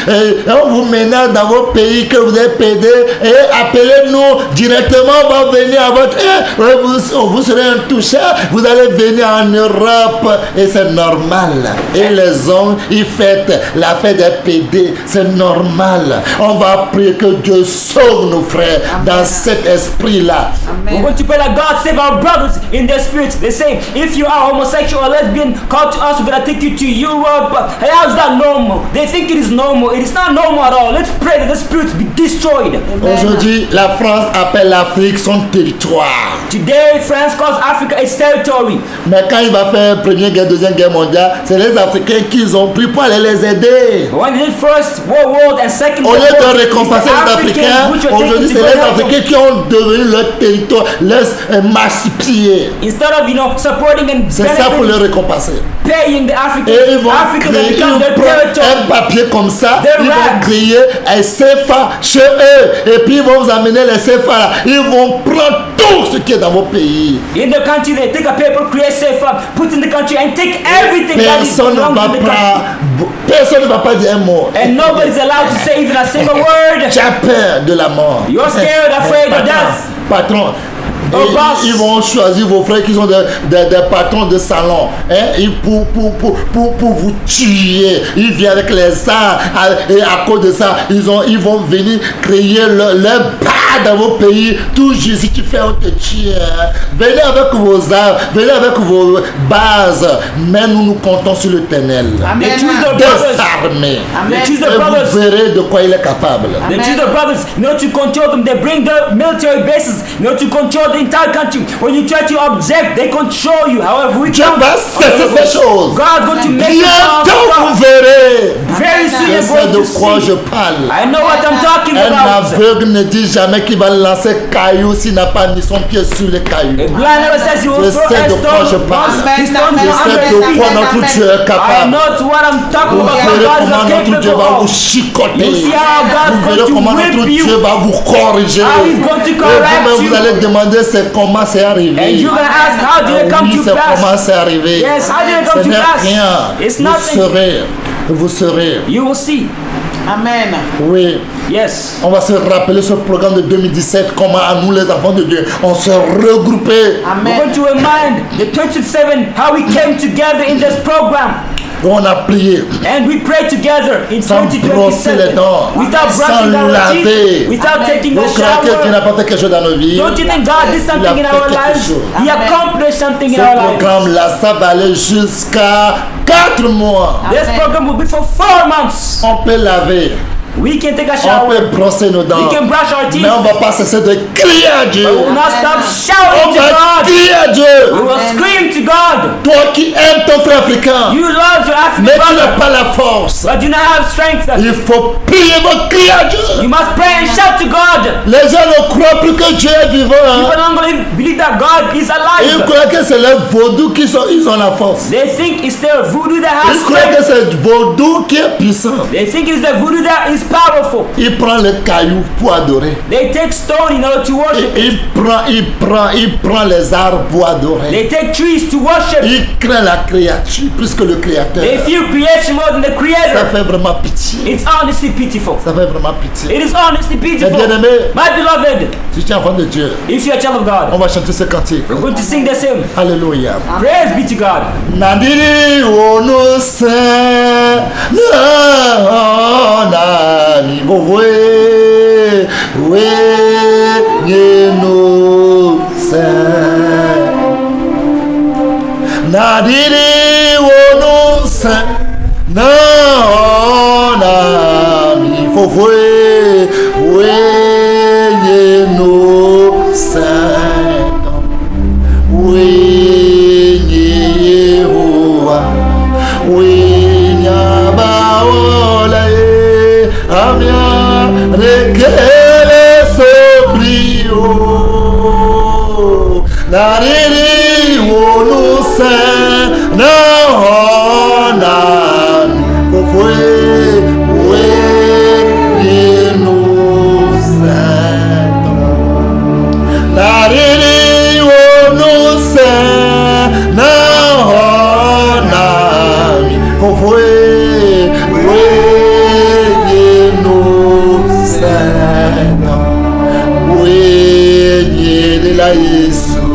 on vous menace dans vos pays que vous êtes pédé, appelez-nous directement, on va venir à votre... vous serez intouchable, vous allez venir en Europe et c'est normal. Et les hommes, ils fêtent la fête des pédés, c'est normal. On va prier que Dieu sauve nos frères dans cet esprit-là. We're going to pray that God save our brothers in their spirits. They say, if you are homosexual or lesbian, come to us, we're going to take you to Europe. Hey, how is that normal? They think it is normal. It is not normal at all. Let's pray that the spirits be destroyed. Aujourd'hui, la France appelle l'Afrique son territoire. Today, France calls Africa its territory. Mais quand il va faire Première Guerre, Deuxième Guerre mondiale, c'est les Africains qui ont pris pour aller les aider. But when they did First World and Second Au World lieu War, de it's récompenser the les Africans Africains, which are aujourd'hui taking c'est to les go Africains qui ont devenu leur territoire, leur marche-pied. instead of supporting and C'est ça pour benefiting, le récompenser. paying the Et ils vont Africans have créer, become ils their prennent territory. un papier comme ça, Their ils vont rags. créer un CFA chez eux, et puis ils vont vous amener les CFA là, ils vont prendre tout ce qui est dans vos pays. In the country, they take a paper, create safer, put in the country, and take everything that is Personne ne belongs va to the country. pas, personne ne va pas dire un mot. And nobody's allowed to say even a single word. Tu as peur de la mort. You're scared, afraid of Patron, death. Patron, or boss. Ils vont choisir vos frères qui sont des patrons de salon. Hein? Pour vous tuer. Ils viennent avec les armes. Et à cause de ça, ils vont venir créer leur bas dans vos pays. Tout Jésus qui fait, on te tue. Hein? Venez avec vos armes. Venez avec vos bases. Mais nous comptons sur l'Éternel. They choose the brothers. Désarmés. They choose the Et vous brothers. verrez de quoi il est capable. They choose the brothers, to control them. They bring the military bases, to control the entire country. When you try to object, they control you. However, we Dieu come. va cesser ces choses. God's going to make you Bientôt powerful. vous verrez. Very soon Je you're sais going de to quoi see. je parle. I know what I'm talking Un about. aveugle ne dit jamais qu'il va lancer caillou s'il n'a pas mis son pied sur les cailloux. A blind never says he will Je throw sais a de quoi je stone. parle. He stones Je will sais under de his quoi feet. notre Dieu est I capable. know what I'm talking Vous about. verrez God is comment notre Dieu capable va vous of. chicoter. You see how Vous God's verrez going comment to notre whip Dieu you. va vous corriger. How he's going to Et correct vous-même, vous allez you. demander c'est comment c'est arrivé. And you're going to ask, how did it come Oui, to c'est comment pass? c'est arrivé. Yes, how did it Ce come to n'est pass? rien. It's Vous nothing. serez. Vous serez. You will see. Amen. Oui. Yes. On va se rappeler ce programme de 2017, comment à nous les enfants de Dieu, on s'est regroupés. We're Amen. going to remind the 27 how we came together in this program. On a prié. And we prayed together in Sans brosser les 2027 dents. without Sans brushing our laver. teeth, without taking a Vous croyez que Dieu n'a shower. pas fait quelque chose dans nos vies? Don't you think God did something in Il a our fait quelque lives? chose. He accomplished something in Ce our lives. programme-là, ça va aller jusqu'à 4 mois. This program will be for 4 months. On peut laver, We can take a on shower. peut brosser nos dents, We can brush our teeth. mais on ne va pas cesser de crier à Dieu. We will not stop On shouting to va God. crier à We Dieu. will scream to God. Toi qui aimes ton frère africain, You love your African mais tu n'as brother, pas la force, but do not have strength. il faut prier, faut crier à Dieu. You must pray and shout to God. Les gens ne croient plus que Dieu est vivant. Hein. People don't believe that God is Ils alive. croient que c'est les vaudous ils ont la force. They think it's their voodoo that has Ils croient que strength. c'est vaudou qui est puissant. They think it's the voodoo that is powerful. Il prend les cailloux pour adorer. They take stone in order to worship. Il prend les arbres pour adorer. They take trees to worship. Il craint la créature plus que le créateur. They fear creation more than the Ça creator. fait vraiment pitié. It's honestly pitiful. Ça fait vraiment pitié. It is honestly pitiful. Mais bien-aimé, My beloved, si tu es enfant de Dieu, if you're a child of on God, va chanter ce cantique. we're going to sing this hymn. Alléluia. Praise be to God. Nandiri ono se na ni vovoe we yeno se Nandiri ono se na ni vovoe we yeno se Nariri wonu se na ona fofwe we yenu se Nariri wonu se na ona fofwe we yenu se we yela Yesu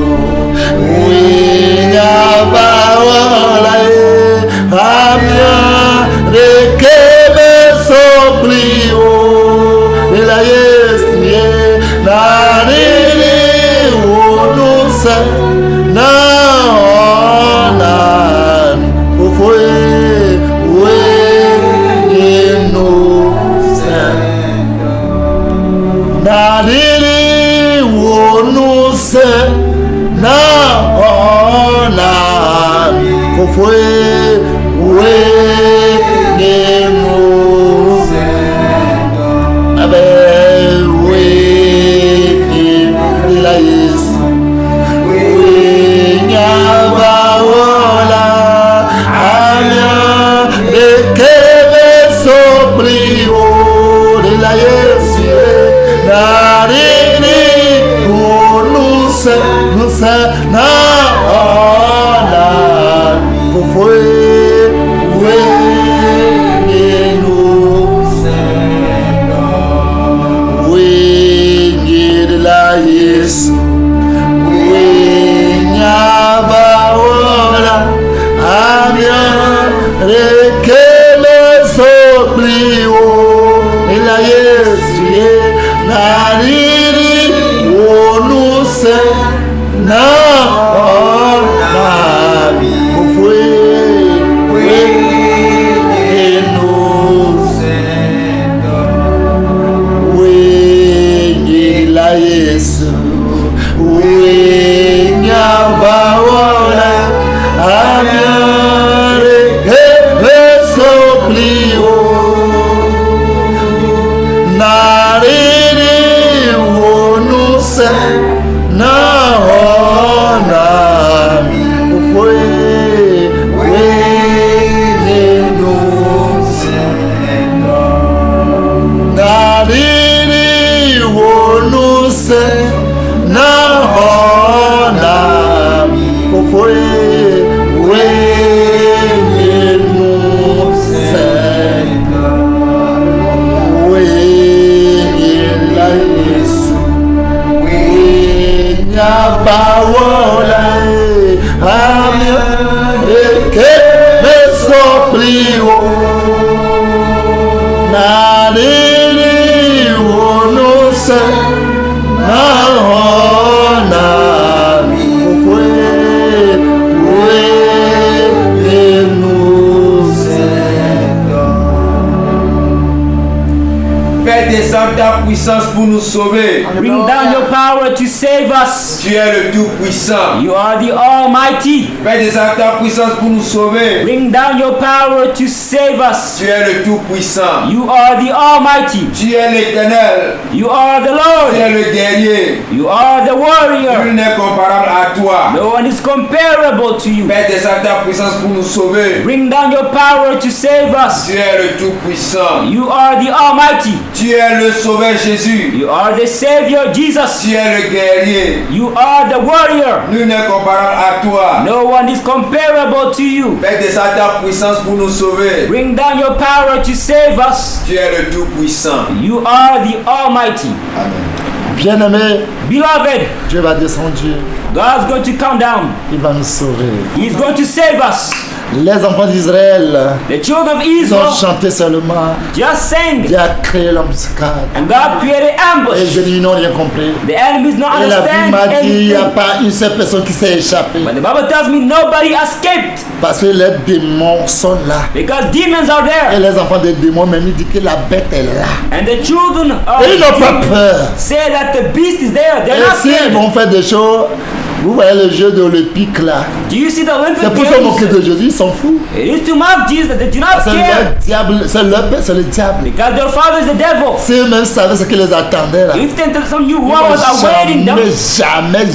Foi we nemo abe we la Yesu we nyaba wala anya de kebe sobrio de la Yesu na rini nous na foi Rekele soplio ila Yesu ye nariri onuse na onami ofwe ila Yesu wenyabawola amare resoplio nariri onuse na onami ufwe wenenuse nariri onuse na onami ufwe wenenuse wela Yesu wenyabawola ameke mesoplio nariri onuse na onami ufwe wenenuse. Fais descendre ta puissance pour nous sauver. Bring down your power to save us. Tu es le Tout-Puissant. You are the Almighty. Fais descendre ta puissance pour nous sauver. Bring down your power to save us. Tu es le Tout-Puissant. You are the Almighty. Tu es l'Éternel. You are the Tu Lord. es le guerrier. You are the Nul warrior. n'est comparable à toi. No one is comparable to you. Fais descendre ta puissance pour nous sauver. Bring down your power to save us. Tu es le Tout-Puissant. You are the Almighty. Tu es le Sauveur Jésus. You are the Savior Jesus. Tu es le guerrier. You are the warrior. Nul n'est comparable à toi. No one is comparable to you. Fais descendre ta puissance pour nous sauver. Bring down your power to save us. Tu es le Tout-Puissant. You are the Almighty. Bien-aimé, Beloved, Dieu va descendre, God's going to come down. il va nous sauver. He's going to save us. Les enfants d'Israël, The children of ils ont Israel chanté seulement. just sang, Dieu a créé l'embuscade. and God created Et les ambush. ennemis n'ont rien compris. The enemies not Et la Bible m'a understand dit, il n'y a anything. pas une seule personne qui s'est échappée. But the Bible tells me nobody escaped Parce que les démons sont là. because demons are Et there. les enfants des démons, même ils disent que la bête est là. And the children of Et ils n'ont pas demons peur. say that the beast is there. They're Et not s'ils scared. vont faire des choses, vous voyez le jeu de l'Olympique là. Do you see the Olympic C'est pour se moquer Games? de Jésus, ils s'en foutent. It is to mock Jesus. They do not C'est le care diable, c'est le père, c'est le diable. because their father is the devil. Si eux-mêmes savaient ce qui les attendait là. If they some new Ils war was vont awaiting them, jamais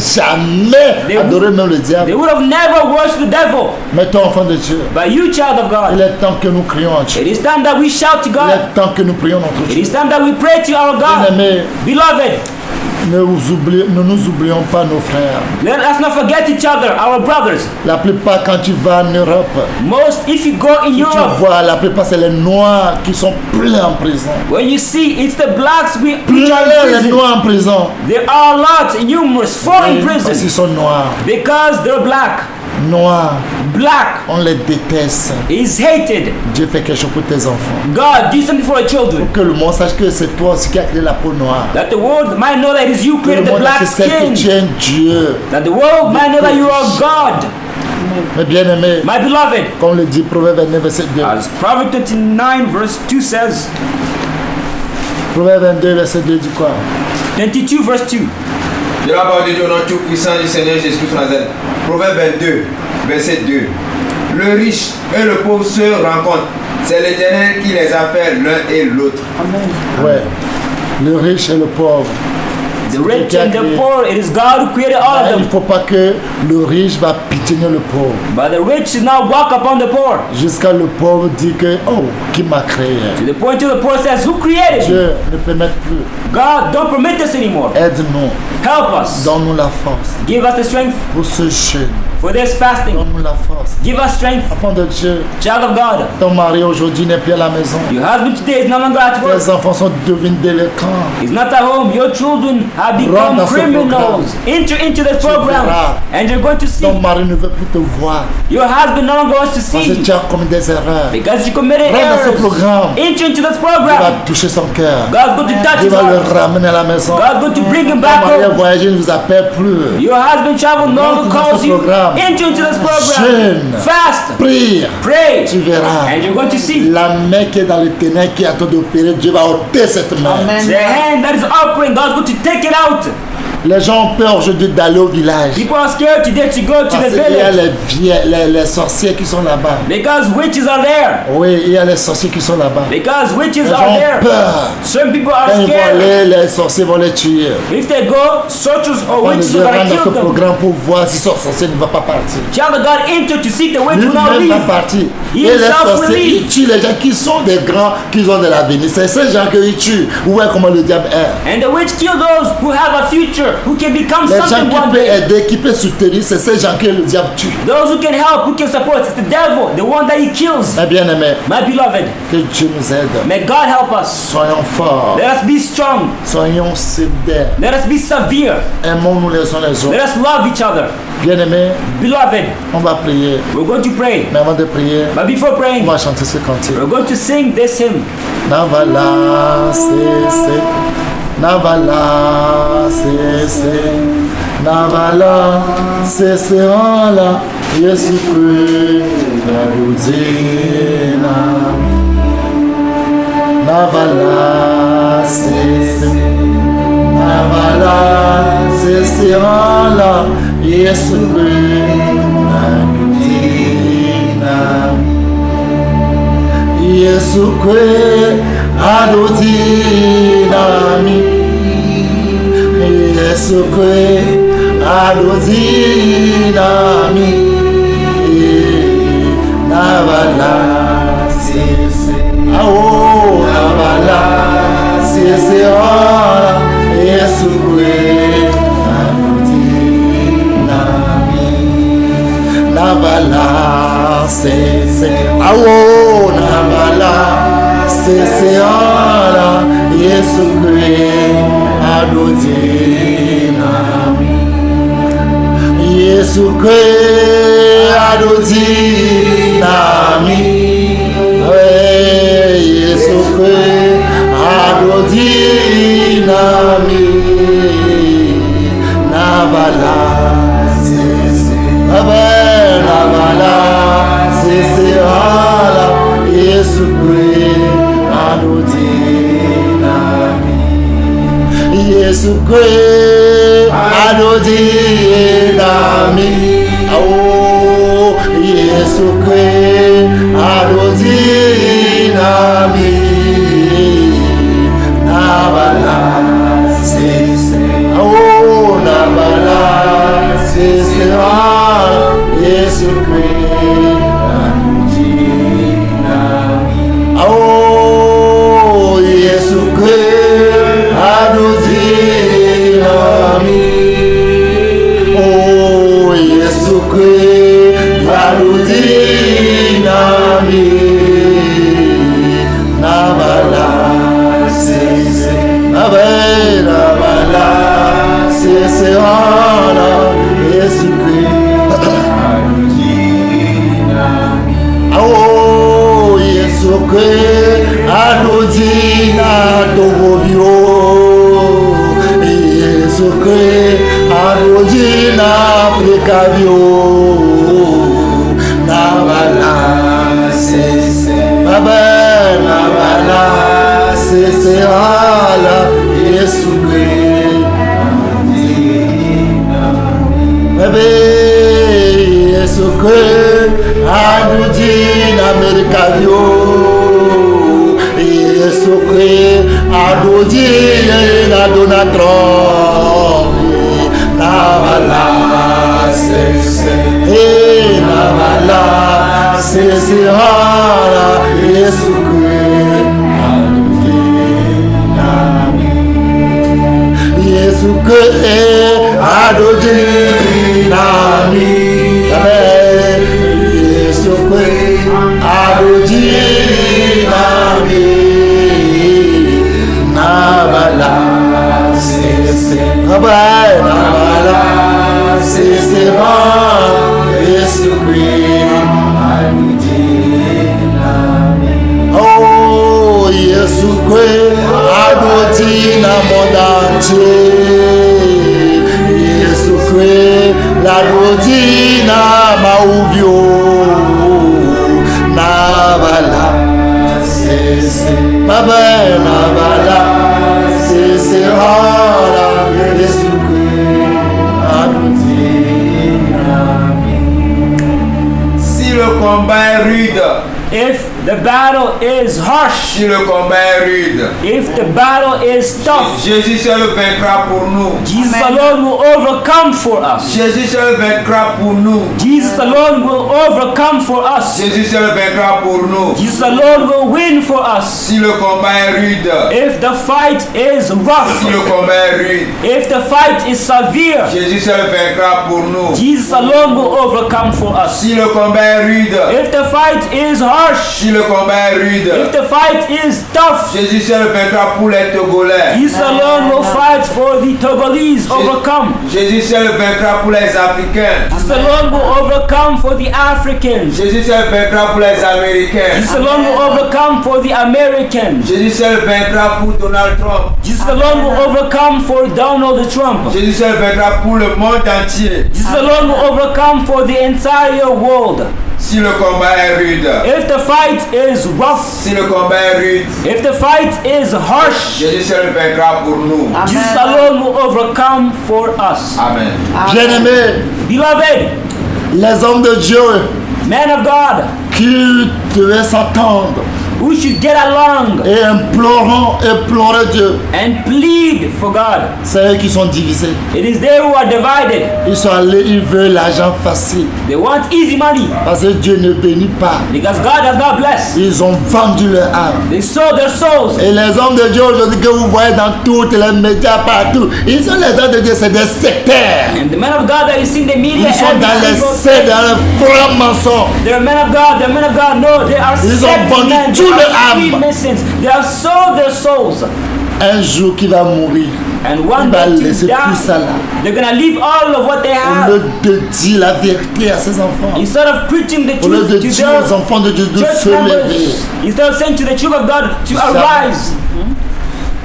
adorer même le they diable. would have never worshipped the devil. Mais toi, enfant de Dieu, But you, child of il God, est temps que nous crions à Dieu. it is time that we shout to Il God. est temps que nous prions notre It Dieu. is time that we pray to our God. Bien-aimés, Beloved, ne nous oublions pas nos frères. let us not forget each other, our brothers. La plupart, quand tu vas en Europe, Most, if you go in tu Europe, vois, la plupart, c'est les Noirs qui sont pleins en prison. when you see it's the blacks which Plein are in les prison. Noirs en prison. There are lots, numerous, foreign Parce qu'ils prisons sont noirs. because they're black. Noirs, Black on les déteste. is hated. Dieu fait quelque chose pour tes enfants. God, do something for our children. Que le monde sache que c'est toi aussi qui as créé la peau noire. That the world might know that it is you Que le created the monde black sait que tu skin. es un Dieu. That the world might know that you are God. Mais bien aimé, My beloved, comme le dit Proverbe 29, verset 2. as Proverbs 29 verse 2 says, Proverbe 22, verset 2 dit quoi? 22 verse 2. De la part de Dieu, au nom tout puissant du Seigneur Jésus-Christ de Nazareth. Proverbe 22, verset 2. Le riche et le pauvre se rencontrent. C'est l'Éternel qui les appelle l'un et l'autre. Ouais. Le riche et le pauvre. The rich and the poor, it is God who created all of Il ne them. faut pas que le riche va piétiner le pauvre. But the rich should not walk upon the poor. Jusqu'à le pauvre dit que, oh, qui m'a créé? To the point to the poor says, who created you? Dieu ne permet plus. God, don't permit this anymore. Aide-nous. Help us. Donne-nous la force Give us the strength pour ce jeûne. for this fasting. Donne-nous la force. Give us strength, Enfant de Dieu, child of God. ton mari aujourd'hui n'est plus à la maison. Your husband today is no longer at work. Tes enfants sont devenus délinquants. He's not at home. Your children have Rentre become dans ce criminals. Enter into this program, verras. and you're going to see. Ton mari ne veut plus te voir Your husband no longer wants to parce see que you tu as commis des erreurs. because you committed Rentre dans ce errors. programme. Enter into this Tu program. vas toucher son cœur. God's going to touch Tu his vas le heart. ramener à la maison. God's going to bring him Ton back mari a home. voyagé, ne vous appelle plus. Your husband travel no longer Rentre dans calls ce you. programme. Enter into this program. Jeûne. Fast. Prie. Pray. Tu verras. And you're going to see. La main qui est dans les ténèbres qui attend d'opérer, Dieu va ôter cette main. The hand that is operating, God's going to take it out. Les gens ont peur aujourd'hui d'aller au village. People are scared today to go to Parce the qu'il y a village les sorciers qui sont là-bas. because witches are there. Oui, il y a les sorciers qui sont là-bas. Because witches Les gens are ont there. peur. Some people are Quand ils vont scared. aller, les sorciers vont les tuer. If they go, soldiers or On witches les are rentre going to dans ce kill them. programme pour voir si son sorcier ne va pas partir. Child of God enter to seek the witch will not Lui-même va leave. partir. He Et les himself will sorciers, leave. ils tuent les gens qui sont des grands, qui ont de l'avenir. C'est ces gens qu'ils tuent. Vous voyez comment le diable est. And the witch kill those who have a future, who can become Les gens something qui one peuvent day. aider, qui peuvent soutenir, c'est ces gens que le diable tue. Those who can help, who can support, it's the devil, the one that he kills. Mes bien-aimés, My beloved, que Dieu nous aide. may God help us. Soyons forts. Let us be strong. Soyons sévères. Let us be severe. Aimons-nous les uns les Let autres. us love each other. Bien-aimés, Beloved, on va prier. we're going to pray. Mais avant de prier, But before on praying, va chanter ce cantique. we're going to sing this hymn. Navala cessé, Navala cessé, Navala cessé en la Yesu Christ Nadudina. Navala cessé, Navala cessé en la Yesu Christ Nadudina. Yesu Christ adodinami. Yesu Christ adodinami. Navala sese, awo navala sese ora. Yesu Christ adodinami. Navala sese, awo navala sese ora. Yesu Christ adodinami. Yesu Christ adodinami. Yesu Christ adodinami. Navala sese, navala sese ora. Yesu Christ adodinami. Yesu Christ adodinami. Oh, Yesu Christ adodinami. Navala sese, oh, navala sese ah, Yesu Christ adodinami. Oh, Yesu Christ adodinami. Oh, Yesu Christ adodinami. Navala sese, navala sese ala Yesu Christ adodinami. Oh, Yesu Christ adodina tobio. Yesu Christ adodina prekavio. Navala sese, navala sese ala Yesu Christ adodinami. Yesu Christ adodina mercavio. Yesu Christ adodina donatron. Navala sese, navala sese ala Yesu Christ adodinami. Yesu Christ adodinami. Adodinami, Navala, Sese, Rabai, Navala, Sese, Jésus-Christ, Adodinami. Oh, Jésus-Christ, Adodinami, monde entier. Jésus-Christ, la rodina mauvio, navala, c'est baba, navala, c'est rara, Jésus-Christ, la rodina. Si le combat est rude, if the battle is harsh, si le combat est rude, if the battle is tough, Jésus seul vaincra pour nous. Jesus alone will overcome for us. Jésus seul vaincra pour nous. Jesus alone will overcome for us. Jésus seul vaincra pour nous. Jesus alone will win for us. Si le combat est rude, If the fight is si rough, le combat est rude, if the fight is severe, Jésus seul vaincra pour nous. Jesus alone will overcome for us. Si le combat est rude, If the fight is harsh, si le combat est rude, if the fight is tough, Jésus seul vaincra pour les Togolais. Jesus alone will fight for the Togolese, overcome. Jésus seul vaincra pour les Africains. Jesus alone will overcome for the Africans. Jésus seul vaincra pour les Américains. Jesus alone will overcome for the Americans. Jésus seul vaincra pour Donald Trump. Jesus alone will overcome for Donald Trump. Jésus seul vaincra pour le monde entier. Jesus alone will overcome for the entire world. Si le combat est rude, If the fight is rough, si le combat est rude, if the fight is harsh, Jésus seul vaincra pour nous. Jesus alone will overcome for us. Amen. Bien-aimés, Beloved, les hommes de Dieu men of God, qui devaient s'entendre we should get along et implorer Dieu, and plead for God. c'est eux qui sont divisés. It is they who are divided. Ils sont allés, ils veulent l'argent facile. They want easy money Parce que Dieu ne bénit pas. because God does not bless. Ils ont vendu leur âme. They sold their souls. Et les hommes de Dieu aujourd'hui que vous voyez dans tous les médias partout, ils sont les hommes de Dieu, c'est des sectaires. And the men of God that you see in the media, Ils sont dans les every single sectes, day, dans les francs mensonges. they're men of God. The men of God know they are Ils ont set vendu men. tout They leur are âme. Freemasons. They have sold their souls. Un jour qui va mourir, And il one va day to laisser tout ça die, là. they're gonna leave all of what they Au have. lieu de dire la vérité à ses enfants, Instead of preaching the au lieu truth de to dire their aux enfants de Dieu de church se lever, members, instead of saying to the children of God to arise,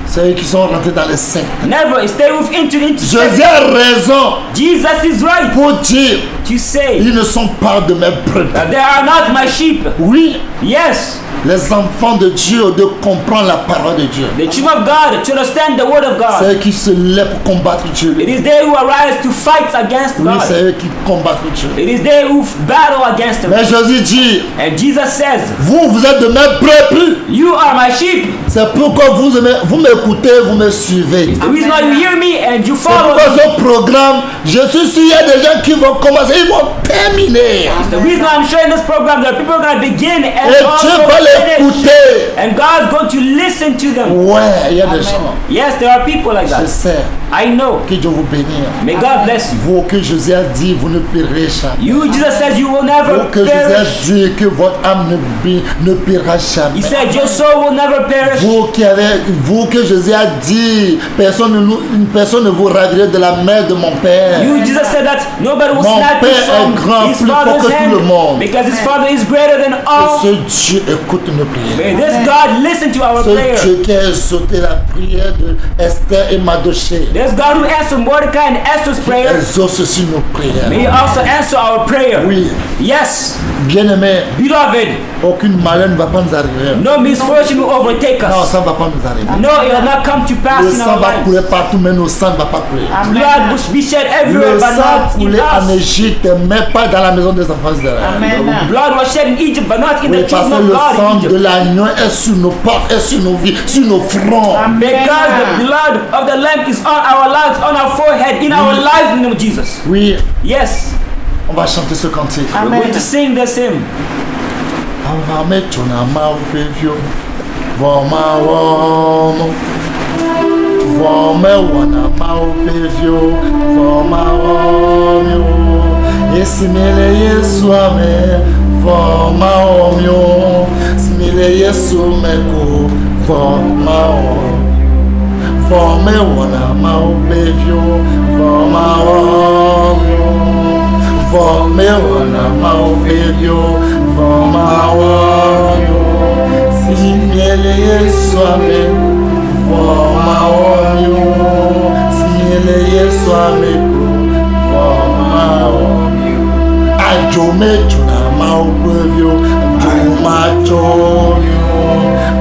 c'est eux qui sont rentrés dans les sectes. never stay with entered into Jésus a raison Jesus is right pour dire, to say ils ne sont pas de mes brebis. that they are not my sheep. Oui, Yes, les enfants de Dieu de comprendre la parole de Dieu. the children of God to understand the word of God. C'est eux qui se lèvent pour combattre Dieu. It is they who arise to fight against Oui, God. c'est eux qui combattent Dieu. It is they who battle against Him. Mais Jésus dit, And Jesus says, vous êtes de mes brebis. "You are my sheep." C'est pourquoi vous m'écoutez, vous me suivez. The reason why you hear me and you C'est follow pourquoi me. ce programme, je suis sûr, il y a des gens qui vont commencer, ils vont terminer. The reason I'm sharing this program, there are people who are going to begin and Et also Dieu va finish. l'écouter. And God's going to listen to them. Ouais, il y a des gens. Yes, there are people like Je that. sais I know. que Dieu vous bénisse. May God bless you. Vous que Jésus a dit, vous ne périrez jamais. You, Jesus says, you will never Vous que Jésus a perish. dit que votre âme ne périra He jamais. said, your soul will never perish. Vous que Jésus a dit, une personne ne vous ravirait de la main de mon Père. You, Jesus said that nobody will Mon snatch you Père from est grand, his plus fort Father's que tout le hand monde. because his Father is greater than all. Ce Dieu écoute nos prières. May this God listen to our Ce prayer. Dieu qui a sauté la prière de Esther et Mardochée. There's God who answered Mordecai and Esther's prayer. Exauce aussi nos prières. May he also answer our prayer. Oui, Yes, bien-aimés, beloved, aucune malheur ne va pas nous arriver. no misfortune will overtake Non, us. ça ne va pas nous arriver. No, it will not come to pass Le in sang our va lives. couler partout, mais nos sang ne va pas couler. Blood will be shed everywhere, Le but sang not in coulait en us. Égypte, mais pas dans la maison des enfants d'Israël. Blood was shed in Egypt, but not in Oui, the parce kingdom que of le God sang in de Egypt. l'agneau est sur nos portes, est sur nos vies, sur nos fronts. Because the blood of the Lamb is on our lives, on our forehead, in our lives, in the name of Jesus. Oui, Yes, on va chanter ce cantique. we're going to sing this hymn. On va mettre un amour pevio. Voma womo. Voma wana mau pevio. Voma womio. Esse mele Yesu ame. Voma Yesu meko vomao vome wana mau bevyo vomao vome wana mau bevyo vomao simiele Yesu ameko vomao simiele Yesu ameko vomao Ajome chuna mau bevyo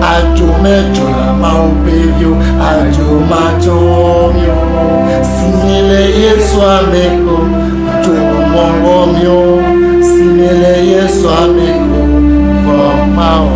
Ajome chuna mau bevyo Ajomachomyo Simile Yesu ameko Jomongomyo Simile Yesu ameko Vomao.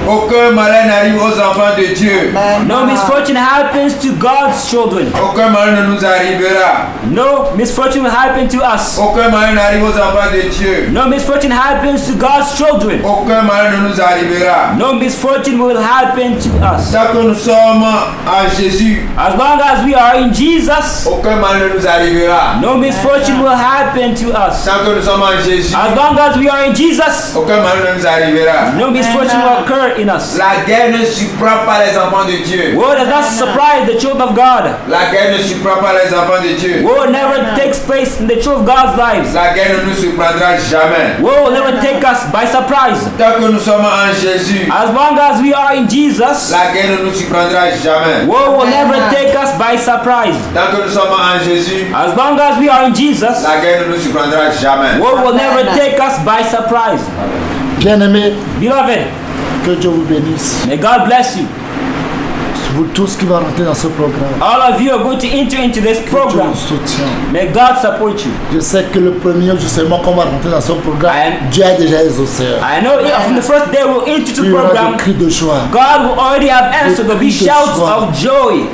Aucun malheur n'arrive aux enfants de Dieu. No misfortune happens to God's children. Aucun malheur ne nous arrivera. No misfortune will happen to us. Aucun malheur n'arrive aux enfants de Dieu. No misfortune happens to God's children. Aucun malheur ne nous arrivera. No misfortune will happen to us. Tant que nous sommes en Jésus, As long as we are in Jesus, aucun malheur ne nous arrivera. no misfortune will happen to us. Tant que nous sommes en Jésus, As long as we are in Jesus, aucun malheur ne nous arrivera. no misfortune will occur in us. La guerre ne surprend pas les enfants de Dieu. War does not surprise the children of God. La guerre ne surprend pas les enfants de Dieu. War never takes place in the children of God's lives. La guerre ne nous surprendra jamais. War will never take us by surprise. Tant que nous sommes en Jésus, As long as we are in Jesus, la guerre ne nous surprendra jamais. war will never take us by surprise. Tant que nous sommes en Jésus, As long as we are in Jesus, la guerre ne nous surprendra jamais. war will never take us by surprise. Bien-aimés, Beloved, que Dieu vous bénisse. may God bless you. Vous tous qui vont rentrer dans ce programme, All of you are going to enter into this Dieu program. vous soutient. May God support you. Je sais que le premier jour seulement qu'on va rentrer dans ce programme, Dieu a déjà exaucé. I know from the first day we'll enter the Il y aura program, des cris de joie. God will already have answered. There'll be shouts of joy.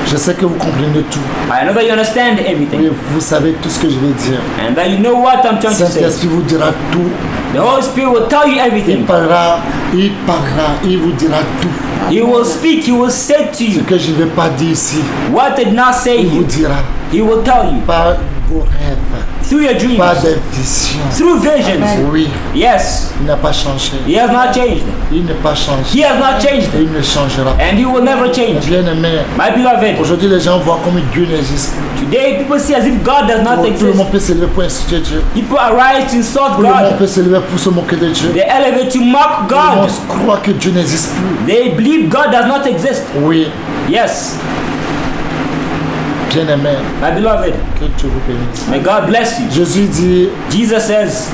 Je sais que vous comprenez tout. I know that you understand Et everything vous savez tout ce que je vais dire. and that you know what I'm trying to say. Saint-Esprit vous dira tout. The Holy Spirit will tell you Il everything. parlera, il vous dira tout. He will speak, He will say to Ce you que je ne vais pas dire ici, what did not say il vous here. dira. He will tell you Pas vos rêves, through your dreams, pas des visions. through visions. Oui, Yes, il n'a pas changé. He has not changed. Il n'est pas changé. He has not changed. Et il ne changera pas. And He will never change. Bien-aimé, My beloved, aujourd'hui les gens voient comme Dieu n'existe plus. today people see as if God does not Tout le exist. monde peut s'élever pour insulter Dieu. People arise to insult Tout le monde God. peut s'élever pour se moquer de Dieu. They elevate to mock Tout le monde God. croit que Dieu n'existe plus. They believe God does not exist. Oui, Yes, bien-aimé, my beloved, que Dieu vous bénisse. may God bless you. Jésus dit, Jesus says,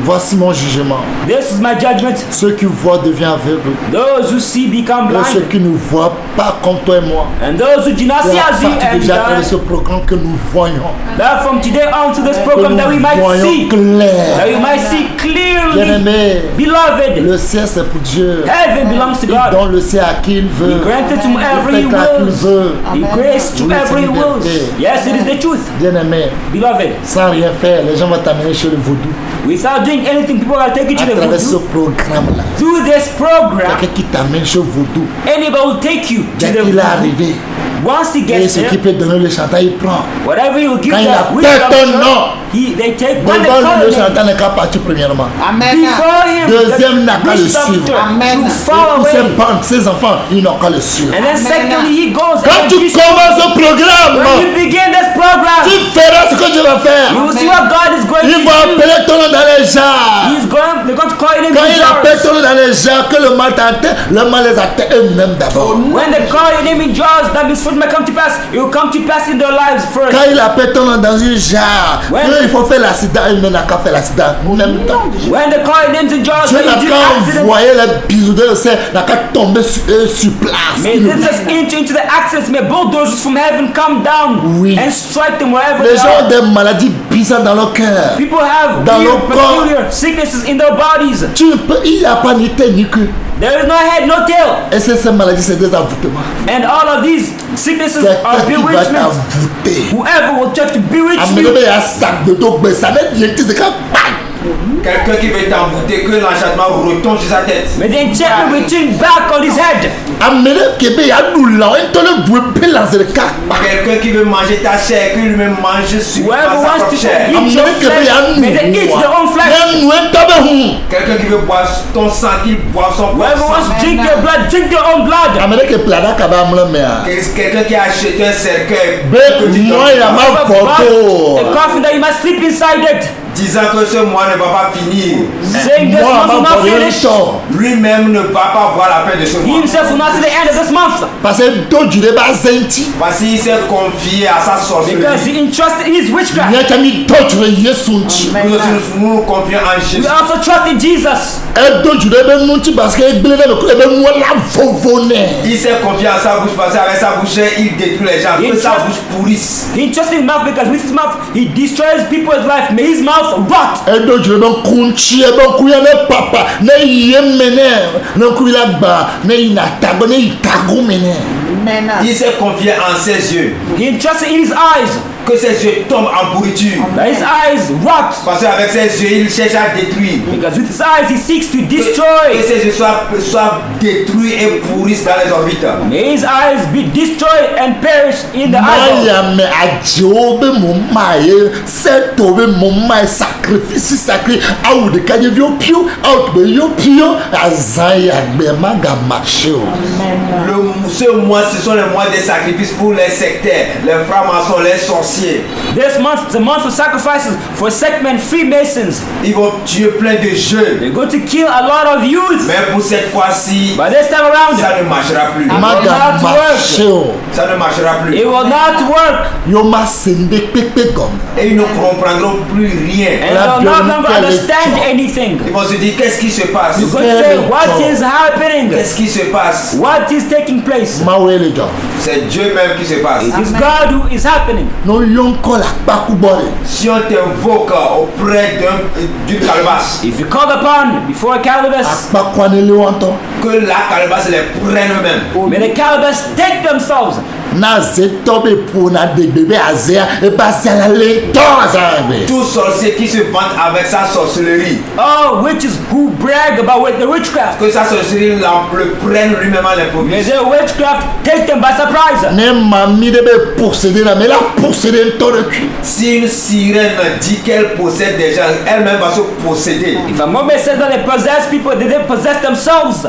voici mon jugement. this is my judgment. Ceux qui voient deviennent aveugles. Those who see become Et ceux blind. qui ne voient pas comme toi et moi. And those who do not C'est see à as you partir déjà de and ce programme que nous voyons. that from today on to this Que program that we nous might voyons see. That clair. we might see clearly. Bien-aimé, Beloved, le ciel c'est pour Dieu. heaven belongs to Il God. donne le ciel à qui il He veut. granted to Il every fait à qui il will. veut. He grace to Oui, c'est every liberté. will. Yes, it is the truth. Bien-aimé, Beloved, sans rien faire, les gens vont t'amener chez le vaudou. without doing anything, people are taking you À to the travers ce voodoo. programme-là. Through this program, Quelqu'un qui t'amène chez le vaudou. anybody will take you to Dès the qu'il est voodoo. arrivé, Once he et gets ce qui there, peut donner le chantage, il prend. whatever he will give Quand il them, appelle ton nom, they take when they devant call lui, le him chantage n'est qu'à partir premièrement. Amen. before him. Deuxième n'a qu'à le wisdom suivre. Amen. to fall Pour ses away. bandes, ses enfants, ils n'ont qu'à le suivre. And then secondly, he goes Quand and tu he- commences ce when programme, you begin this program, tu feras ce que Dieu va faire. you will see what God is going Ils to vont do. appeler ton nom dans les jars. They're going to call your name Quand in il appelle jars. ton nom dans les jars, que le mal t'atteint, le mal les atteint eux-mêmes d'abord. When they call your name in jars, that misfortune may come to pass. It will come to pass in their lives first. Quand il appelle ton nom dans une jarre, Ouais. il faut faire l'accident, il n'a qu'à faire l'accident en même temps. When they call your names in jars, Dieu when n'a you do qu'à accidents, envoyer les bisous de ciel, n'a qu'à tomber sur place. may this just enter into the accidents. May bulldozers from heaven come down Oui. and strike them wherever Les they gens ont are. des maladies bizarres dans leur cœur. People have Dans weird, leur corps. peculiar sicknesses in their bodies. Tu ne peux, il n'y a pas ni tête ni queue. There is no head, no tail. Et ces maladies, c'est des envoûtements. And all of these sicknesses Quelqu'un are qui va bewitchment. t'envoûter. Whoever will try to bewitch Amenez you, un sac de dos, mais ça n'est bien que c'est quand Quelqu'un qui veut t'envoûter, que l'enchantement retombe sur sa tête. may the enchantment will turn back on his head. amenez Québec, il y a nous là, on te le boue, puis lancer le cac. Quelqu'un qui veut manger ta chair, que lui-même mange sur Whoever sa wants propre to chair. eat Amenez your Québec, il y a flesh, nous. may they eat their own flesh. Il y a nous, un tabac. Quelqu'un qui veut boire ton sang, qu'il boive son propre Whoever wants sang. to drink your blood, drink your own blood. Amérique plana kaba mlamea. Quelqu'un qui a acheté un cercueil, Be moi ya ma Whoever bought photo. a coffin that you must sleep inside it. disant que ce mois ne va pas finir. Saying this Moi month will ma not finish. photo. Lui-même ne va pas voir la fin de ce He mois. himself will not see the end of this month. Parce que do jure ba senti. Parce qu'il s'est confié à sa Because sorcellerie. he entrusted his witchcraft. Nya kami do jure Yesu nti. Nous aussi nous confions en Jésus. We also trust in Jesus. E do jure be nti parce que egbele na ko ebe mo la vovone. Il s'est confié à sa bouche parce qu'avec sa bouche il détruit les gens. Que sa bouche pourrisse. He entrusted his mouth because with his mouth he destroys people's life. May his mouth rot. E do jure be kunchi e be kuya ne papa ne yemene ne kuila gba ne inatago ne itago mene. Il s'est confié en ses yeux. He entrusted in his eyes. Que ses yeux tombent en pourriture. That his eyes rot. Parce qu'avec ses yeux il cherche à détruire. Because with his eyes he seeks to Que destroy. ses yeux soient détruits et pourrissent dans les orbites. May his eyes be destroyed and perish in the eyeball. Maya me adjo be mo maye seto be mo maye sacrifice sacré awu de kaje bi opio out be yo pio azaya gbe maga macho. Ce mois, ce sont les mois des sacrifices pour les sectaires, les francs-maçons, les sorciers. This month is a month of sacrifices for sectmen, Freemasons. Ils vont tuer plein de jeunes. They're going to kill a lot of youth. Mais pour cette fois-ci, But this time around, ça ne marchera plus. Maga macho. Ça ne marchera plus. it will not work. Yo ma sende pepe gom. Et ils ne comprendront plus rien. And they'll no longer understand anything. Ils vont se dire, qu'est-ce qui se passe? You're going to say, what is happening? Qu'est-ce qui se passe? What is taking place? Mawele jo. C'est Dieu même qui se passe. It's God who is happening. No yonko la bakubore. Si on t'invoque auprès d'une calebasse, If you're called upon before a calabash, Akpakwanele wanto. que la calebasse les prenne eux-mêmes. may the calabash take themselves. Na zeto be pour na de bébé azea e passe à la lento azabe. Tout sorcier qui se vante avec sa sorcellerie, Oh, witches who brag about with the witchcraft. que sa sorcellerie le prenne lui-même à May l'improviste. their witchcraft take them by surprise. Ne mami de be posséder na mais la posséder to de cul. Si une sirène dit qu'elle possède des gens, elle-même va se posséder. If a moment says that they possess people, they possess themselves.